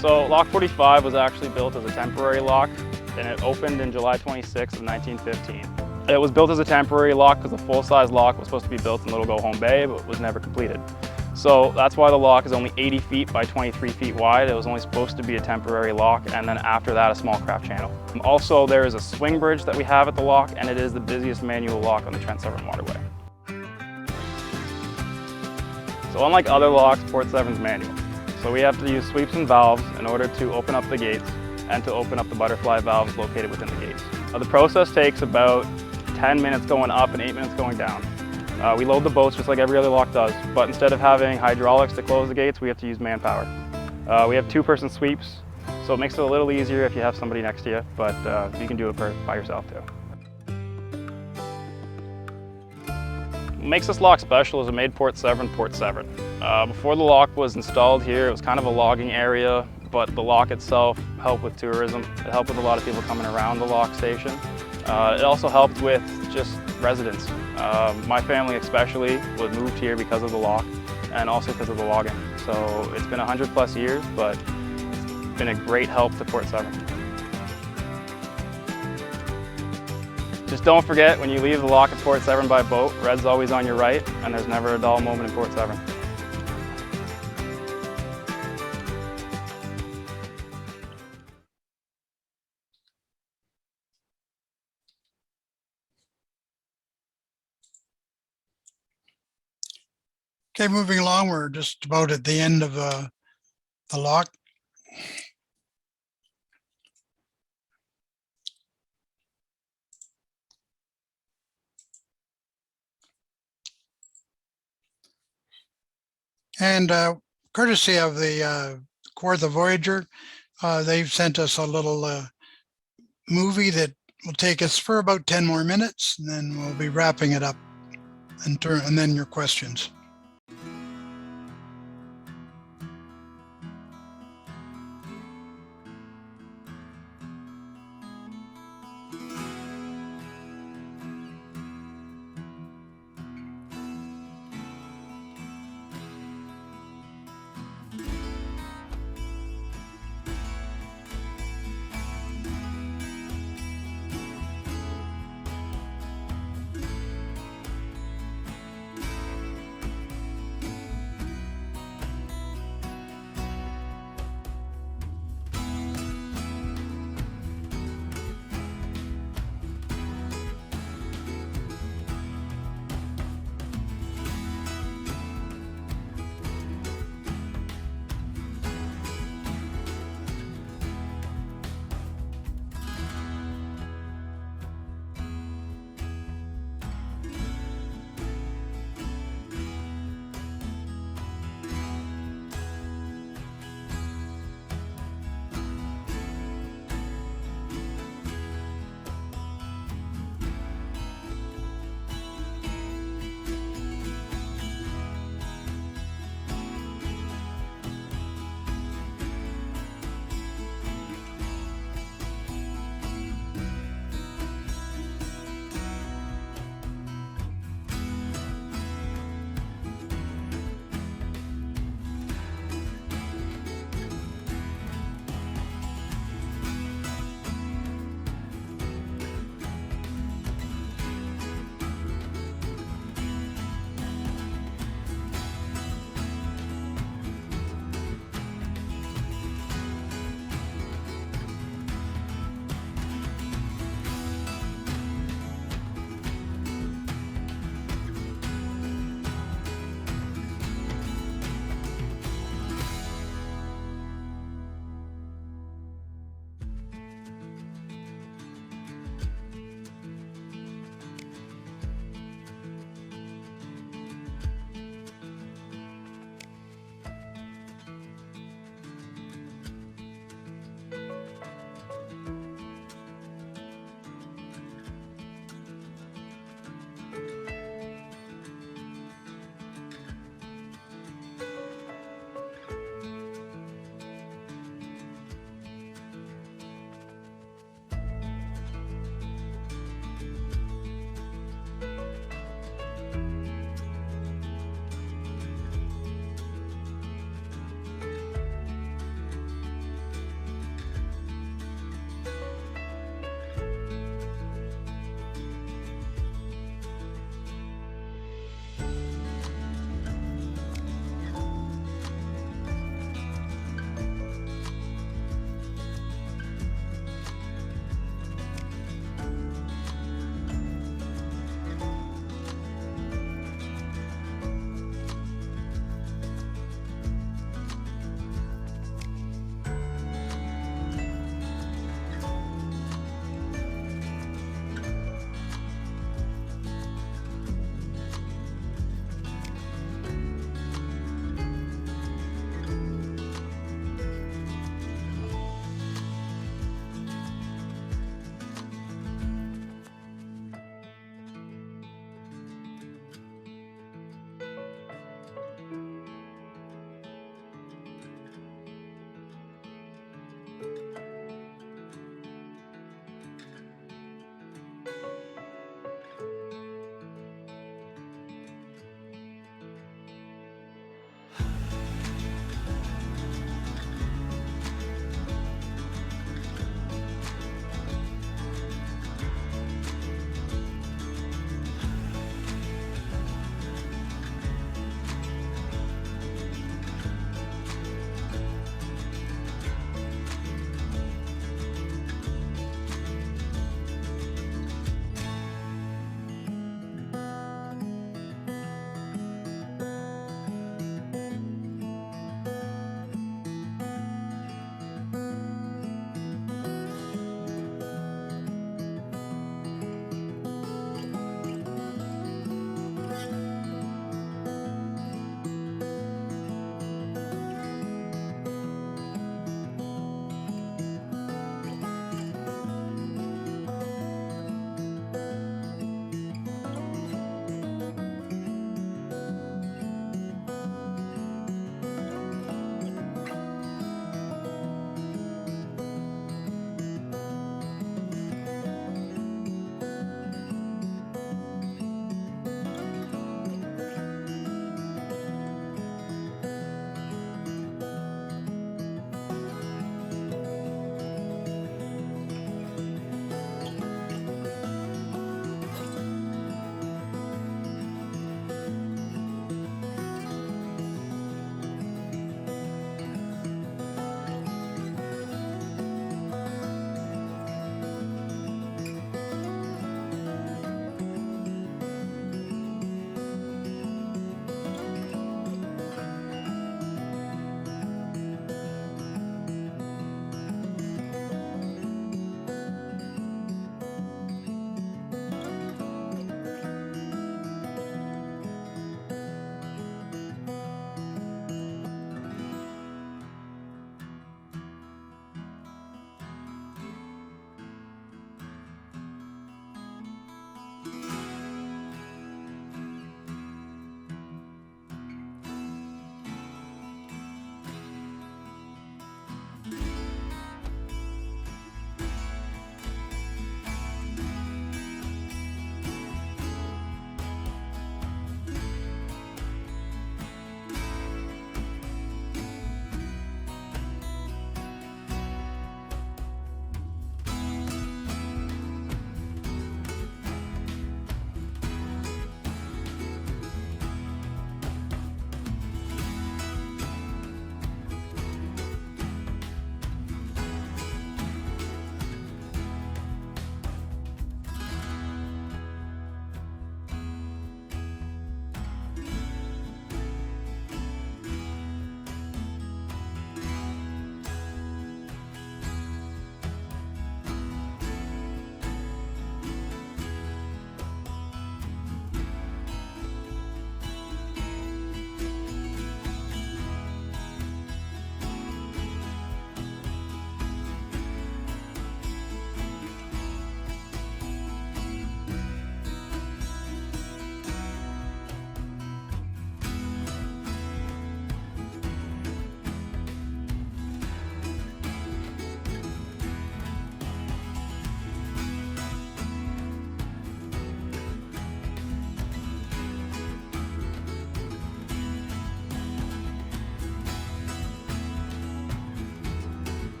So Lock 45 was actually built as a temporary lock, and it opened in July 26th of 1915. It was built as a temporary lock because the full-size lock was supposed to be built in Little Go Home Bay, but was never completed. So that's why the lock is only 80 feet by 23 feet wide. It was only supposed to be a temporary lock, and then after that, a small craft channel. Also, there is a swing bridge that we have at the lock, and it is the busiest manual lock on the Trent Severn Waterway. So unlike other locks, Port Severn's manual. So we have to use sweeps and valves in order to open up the gates and to open up the butterfly valves located within the gates. The process takes about 10 minutes going up and 8 minutes going down. We load the boats just like every other lock does, but instead of having hydraulics to close the gates, we have to use manpower. We have 2-person sweeps, so it makes it a little easier if you have somebody next to you, but you can do it by yourself too. What makes this lock special is it made Port Severn, Port Severn. Before the lock was installed here, it was kind of a logging area, but the lock itself helped with tourism. It helped with a lot of people coming around the lock station. It also helped with just residents. My family especially was moved here because of the lock and also because of the logging. So it's been 100+ years, but it's been a great help to Port Severn. Just don't forget, when you leave the lock at Port Severn by boat, red's always on your right, and there's never a dull moment in Port Severn. Okay, moving along, we're just about at the end of the lock. And courtesy of the Kawartha Voyager, they've sent us a little movie that will take us for about 10 more minutes, and then we'll be wrapping it up, and then your questions.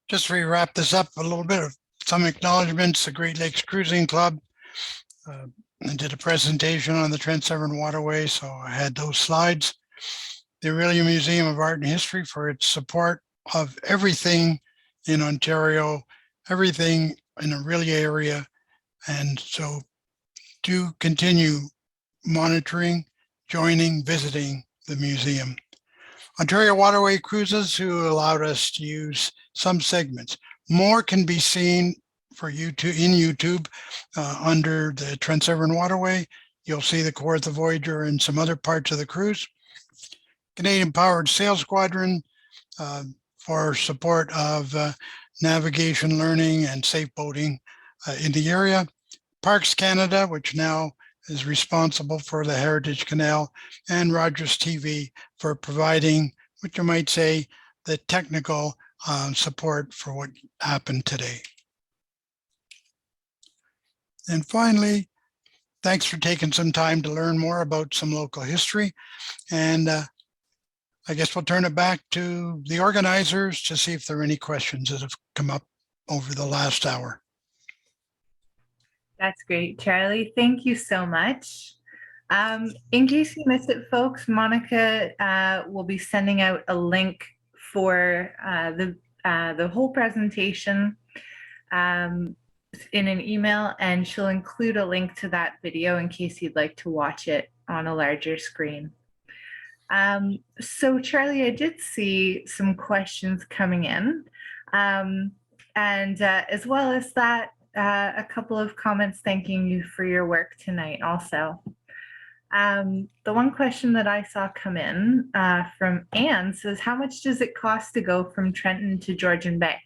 just to wrap this up, a little bit of some acknowledgements. The Great Lakes Cruising Club I did a presentation on the Trent Severn Waterway, so I had those slides. The Aurelia Museum of Art and History for its support of everything in Ontario, everything in the Aurelia area. And so do continue monitoring, joining, visiting the museum. Ontario Waterway Cruises, who allowed us to use some segments. More can be seen for YouTube in YouTube under the Trent Severn Waterway. You'll see the Kawartha Voyager and some other parts of the cruise. Canadian Powered Sail Squadron for support of navigation, learning, and safe boating in the area. Parks Canada, which now is responsible for the Heritage Canal, and Rogers TV for providing, what you might say, the technical support for what happened today. And finally, thanks for taking some time to learn more about some local history. And I guess we'll turn it back to the organizers to see if there are any questions that have come up over the last hour. That's great, Charlie. Thank you so much. In case you missed it, folks, Monica will be sending out a link for the whole presentation in an email, and she'll include a link to that video in case you'd like to watch it on a larger screen. So Charlie, I did see some questions coming in, and as well as that, a couple of comments thanking you for your work tonight also. The one question that I saw come in from Anne says, how much does it cost to go from Trenton to Georgian Bay?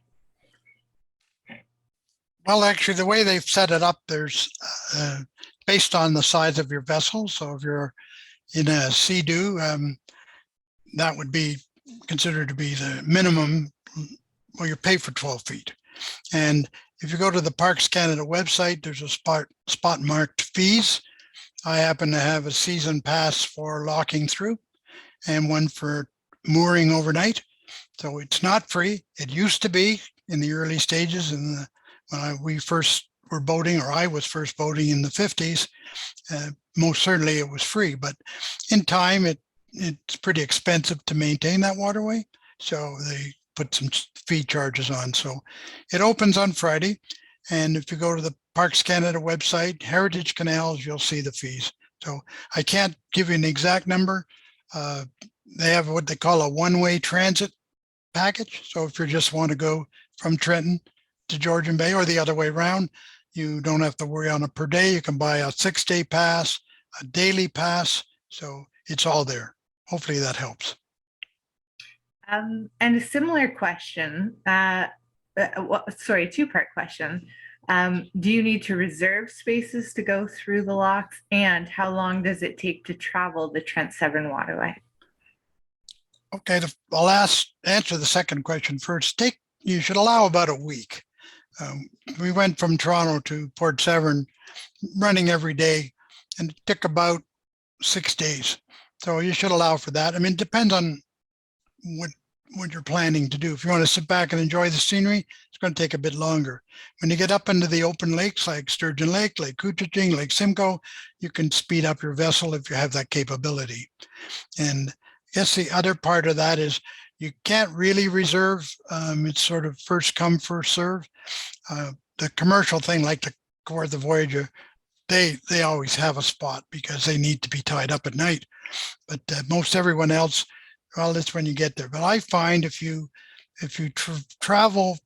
Well, actually, the way they've set it up, there's based on the size of your vessel. So if you're in a Sea-Doo, that would be considered to be the minimum. Well, you pay for 12 feet. And if you go to the Parks Canada website, there's a spot marked fees. I happen to have a season pass for locking through and one for mooring overnight. So it's not free. It used to be in the early stages, and when we first were boating, or I was first boating in the 50s, most certainly it was free. But in time, it's pretty expensive to maintain that waterway. So they put some fee charges on. So it opens on Friday. And if you go to the Parks Canada website, Heritage Canals, you'll see the fees. So I can't give you an exact number. They have what they call a one-way transit package. So if you just want to go from Trenton to Georgian Bay or the other way around, you don't have to worry on a per day. You can buy a 6-day pass, a daily pass. So it's all there. Hopefully that helps. And a similar question, sorry, two-part question. Do you need to reserve spaces to go through the locks? And how long does it take to travel the Trent Severn Waterway? Okay, I'll answer the second question first. You should allow about a week. We went from Toronto to Port Severn running every day, and it took about 6 days. So you should allow for that. I mean, it depends on what you're planning to do. If you want to sit back and enjoy the scenery, it's going to take a bit longer. When you get up into the open lakes like Sturgeon Lake, Lake Couchiching, Lake Simcoe, you can speed up your vessel if you have that capability. And I guess the other part of that is you can't really reserve. It's sort of first come, first serve. The commercial thing, like the Kawartha Voyager, they always have a spot because they need to be tied up at night. But most everyone else, well, it's when you get there. But I find if you travel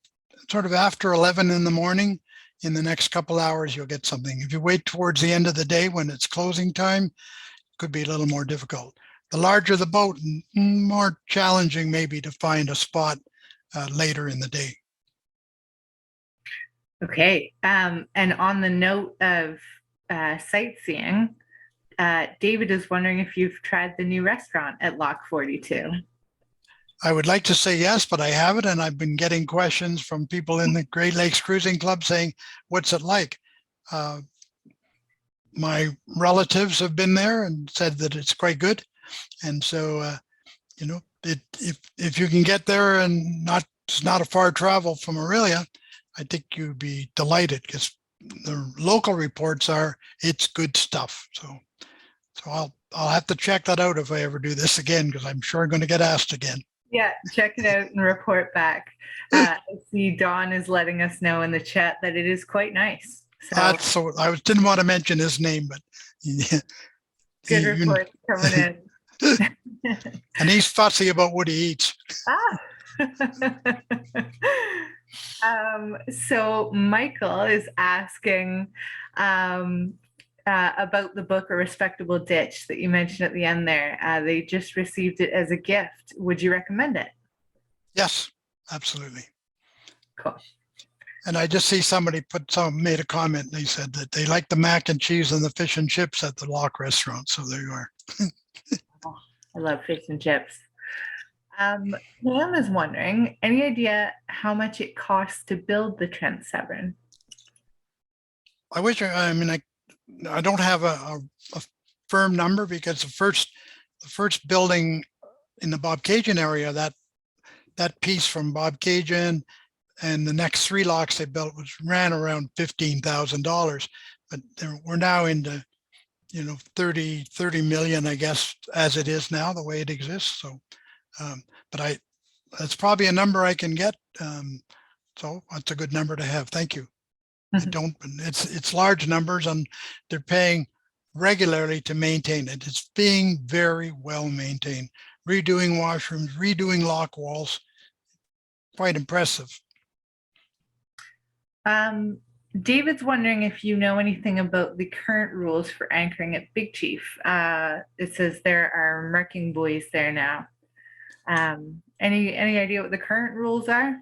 sort of after 11 in the morning, in the next couple hours, you'll get something. If you wait towards the end of the day when it's closing time, it could be a little more difficult. The larger the boat, more challenging maybe to find a spot later in the day. Okay, and on the note of sightseeing, David is wondering if you've tried the new restaurant at Lock 42. I would like to say yes, but I haven't, and I've been getting questions from people in the Great Lakes Cruising Club saying, what's it like? My relatives have been there and said that it's quite good. And so, you know, if you can get there and not it's not a far travel from Aurelia, I think you'd be delighted because the local reports are it's good stuff. So I'll have to check that out if I ever do this again, because I'm sure I'm going to get asked again. Yeah, check it out and report back. I see Dawn is letting us know in the chat that it is quite nice. So Didn't want to mention his name, but good reports coming in. And he's fussy about what he eats. So Michael is asking about the book A Respectable Ditch that you mentioned at the end there. They just received it as a gift. Would you recommend it? Yes, absolutely. Cool. And I just see somebody made a comment. They said that they like the mac and cheese and the fish and chips at the Lock restaurant. So there you are. I love fish and chips. Pam is wondering, any idea how much it costs to build the Trent Severn? I don't have a firm number, because the first building in the Bobcaygeon area, that piece from Bobcaygeon and the next 3 locks they built ran around $15,000, but we're now into 30 million, I guess, as it is now, the way it exists. So but that's probably a number I can get. So that's a good number to have. Thank you. It's large numbers, and they're paying regularly to maintain it. It's being very well maintained, redoing washrooms, redoing lock walls. Quite impressive. David's wondering if you know anything about the current rules for anchoring at Big Chief. It says there are marking buoys there now. Any idea what the current rules are?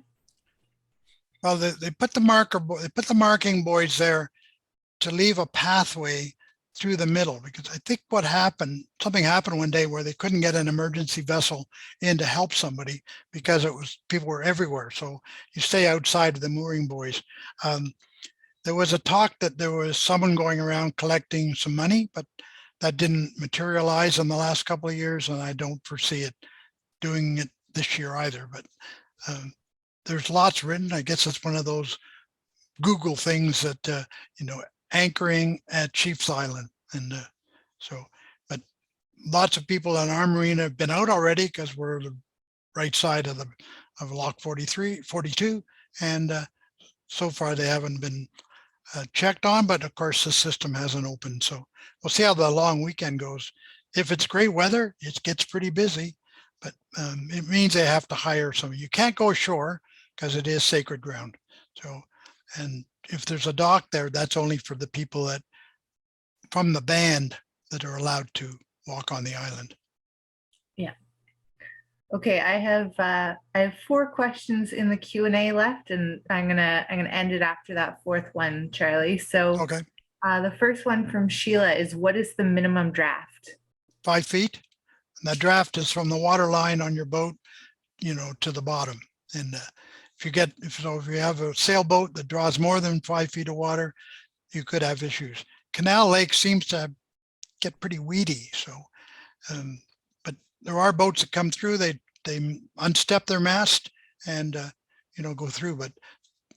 Well, they put the marking buoys there to leave a pathway through the middle, because I think something happened one day where they couldn't get an emergency vessel in to help somebody because people were everywhere. So you stay outside of the mooring buoys. There was a talk that there was someone going around collecting some money, but that didn't materialize in the last couple of years, and I don't foresee it doing it this year either. But there's lots written. I guess it's one of those Google things that anchoring at Chief's Island, and but lots of people in our marina have been out already, because we're the right side of Lock 42, and so far they haven't been checked on. But of course the system hasn't opened, so we'll see how the long weekend goes. If it's great weather, it gets pretty busy, but it means they have to hire somebody. You can't go ashore because it is sacred ground. So, and if there's a dock there, that's only for the people from the band that are allowed to walk on the island. Yeah. Okay, I have 4 questions in the Q&A left, and I'm gonna end it after that 4th one, Charlie. So okay. The first one from Sheila is, what is the minimum draft? 5 feet. And that draft is from the water line on your boat, to the bottom. And if you have a sailboat that draws more than 5 feet of water, you could have issues. Canal Lake seems to get pretty weedy. So, but there are boats that come through. They unstep their mast and go through. But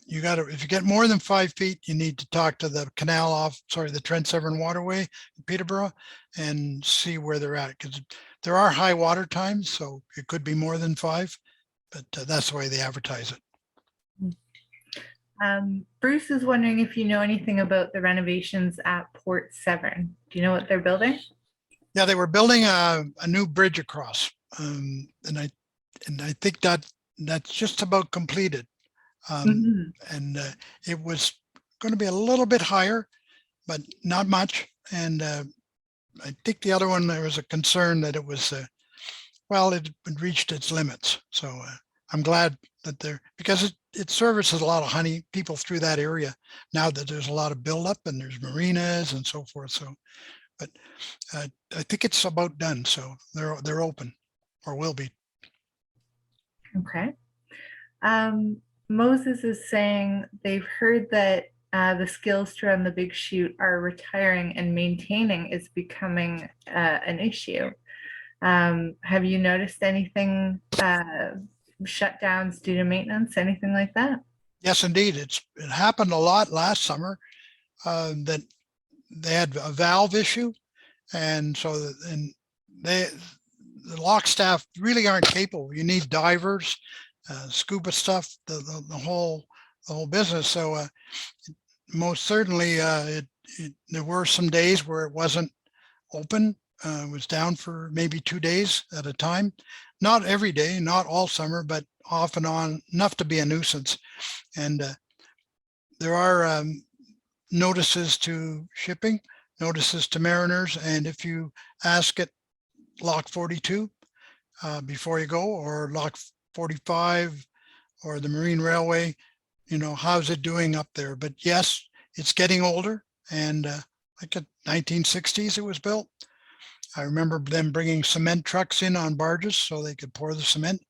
if you get more than 5 feet, you need to talk to the the Trent Severn Waterway in Peterborough and see where they're at, because there are high water times, so it could be more than 5, but that's the way they advertise it. Bruce is wondering if you know anything about the renovations at Port Severn. Do you know what they're building? Yeah, they were building a new bridge across, and I think that's just about completed. And it was going to be a little bit higher, but not much. And I think the other one, there was a concern that it was, it had reached its limits. So I'm glad that because it services a lot of people through that area now that there's a lot of buildup and there's marinas and so forth. So, but I think it's about done. So they're open, or will be. Okay. Moses is saying they've heard that the skills to run the big chute are retiring and maintaining is becoming an issue. Have you noticed anything shutdowns due to maintenance, anything like that? Yes, indeed. It happened a lot last summer, that they had a valve issue. And so the lock staff really aren't capable. You need divers, scuba stuff, the whole business. So most certainly there were some days where it wasn't open. It was down for maybe 2 days at a time. Not every day, not all summer, but off and on, enough to be a nuisance. And there are notices to shipping, notices to mariners, and if you ask at lock 42 before you go, or lock 45 or the Marine Railway, how's it doing up there? But yes, it's getting older, and like in 1960s it was built. I remember them bringing cement trucks in on barges so they could pour the cement.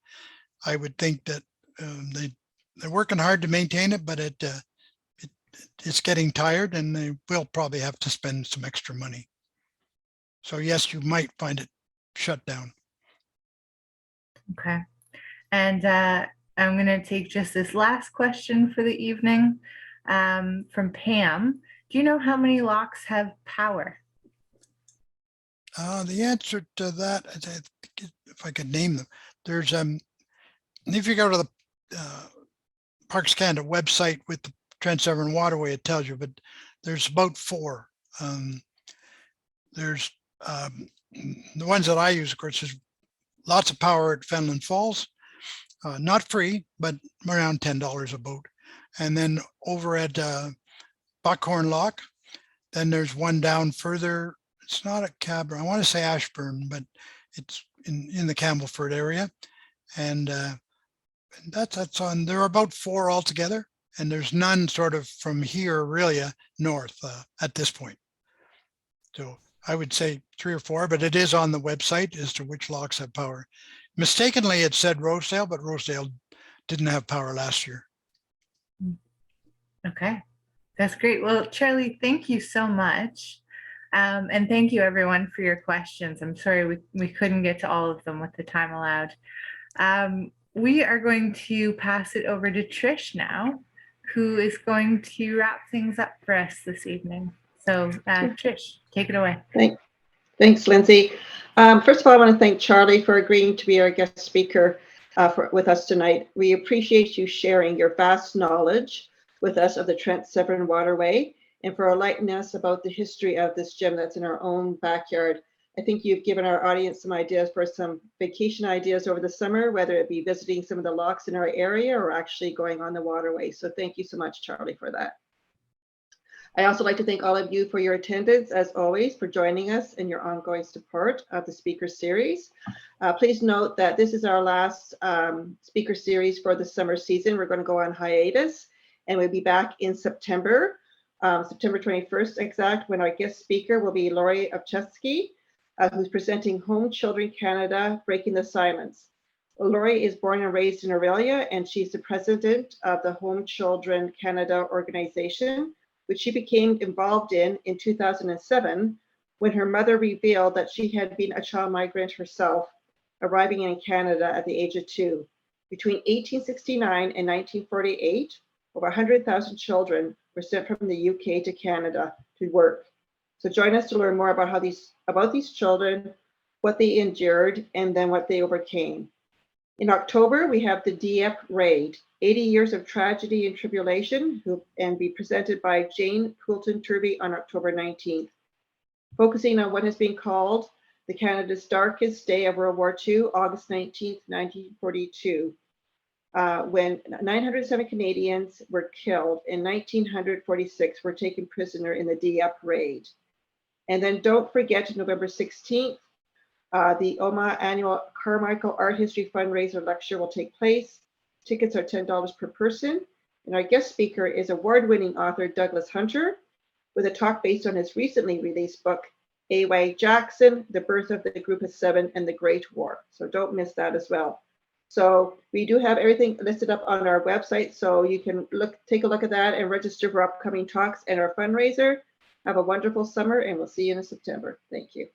I would think that they're working hard to maintain it, but it's getting tired, and they will probably have to spend some extra money. So yes, you might find it shut down. Okay. And I'm going to take just this last question for the evening from Pam. Do you know how many locks have power? The answer to that, if I could name them, there's if you go to the Parks Canada website with the Trent Severn Waterway, it tells you, but there's about 4. There's the ones that I use, of course, there's lots of power at Fenelon Falls, not free, but around $10 a boat. And then over at Buckhorn Lock, then there's one down further. It's not at Cabra, I want to say Ashburn, but it's in the Campbellford area. And that's on, there are about 4 altogether, and there's none sort of from here really north at this point. So I would say 3 or 4, but it is on the website as to which locks have power. Mistakenly, it said Rosedale, but Rosedale didn't have power last year. Okay, that's great. Well, Charlie, thank you so much. And thank you everyone for your questions. I'm sorry we couldn't get to all of them with the time allowed. We are going to pass it over to Trish now, who is going to wrap things up for us this evening. So Trish, take it away. Thanks, Lindsay. First of all, I want to thank Charlie for agreeing to be our guest speaker with us tonight. We appreciate you sharing your vast knowledge with us of the Trent Severn Waterway, and for enlightening us about the history of this gym that's in our own backyard. I think you've given our audience some ideas for some vacation ideas over the summer, whether it be visiting some of the locks in our area or actually going on the waterway. So thank you so much, Charlie, for that. I also like to thank all of you for your attendance, as always, for joining us in your ongoing support of the speaker series. Please note that this is our last speaker series for the summer season. We're going to go on hiatus, and we'll be back in September. September 21st exact, when our guest speaker will be Lori Obchesky, who's presenting Home Children Canada, Breaking the Silence. Lori is born and raised in Aurelia, and she's the president of the Home Children Canada organization, which she became involved in 2007, when her mother revealed that she had been a child migrant herself, arriving in Canada at the age of 2. Between 1869 and 1948, over 100,000 children were sent from the UK to Canada to work. So join us to learn more about these children, what they endured, and then what they overcame. In October, we have the Dieppe Raid, 80 Years of Tragedy and Tribulation, and be presented by Jane Poulton-Turvey on October 19th, focusing on what has been called the Canada's darkest day of World War II, August 19th, 1942. When 907 Canadians were killed in 1946, were taken prisoner in the Dieppe Raid. And then don't forget, November 16th, the OMAH annual Carmichael Art History Fundraiser lecture will take place. Tickets are $10 per person. And our guest speaker is award-winning author Douglas Hunter, with a talk based on his recently released book, A.Y. Jackson, The Birth of the Group of Seven and the Great War. So don't miss that as well. So we do have everything listed up on our website, so you can take a look at that and register for upcoming talks and our fundraiser. Have a wonderful summer, and we'll see you in September. Thank you.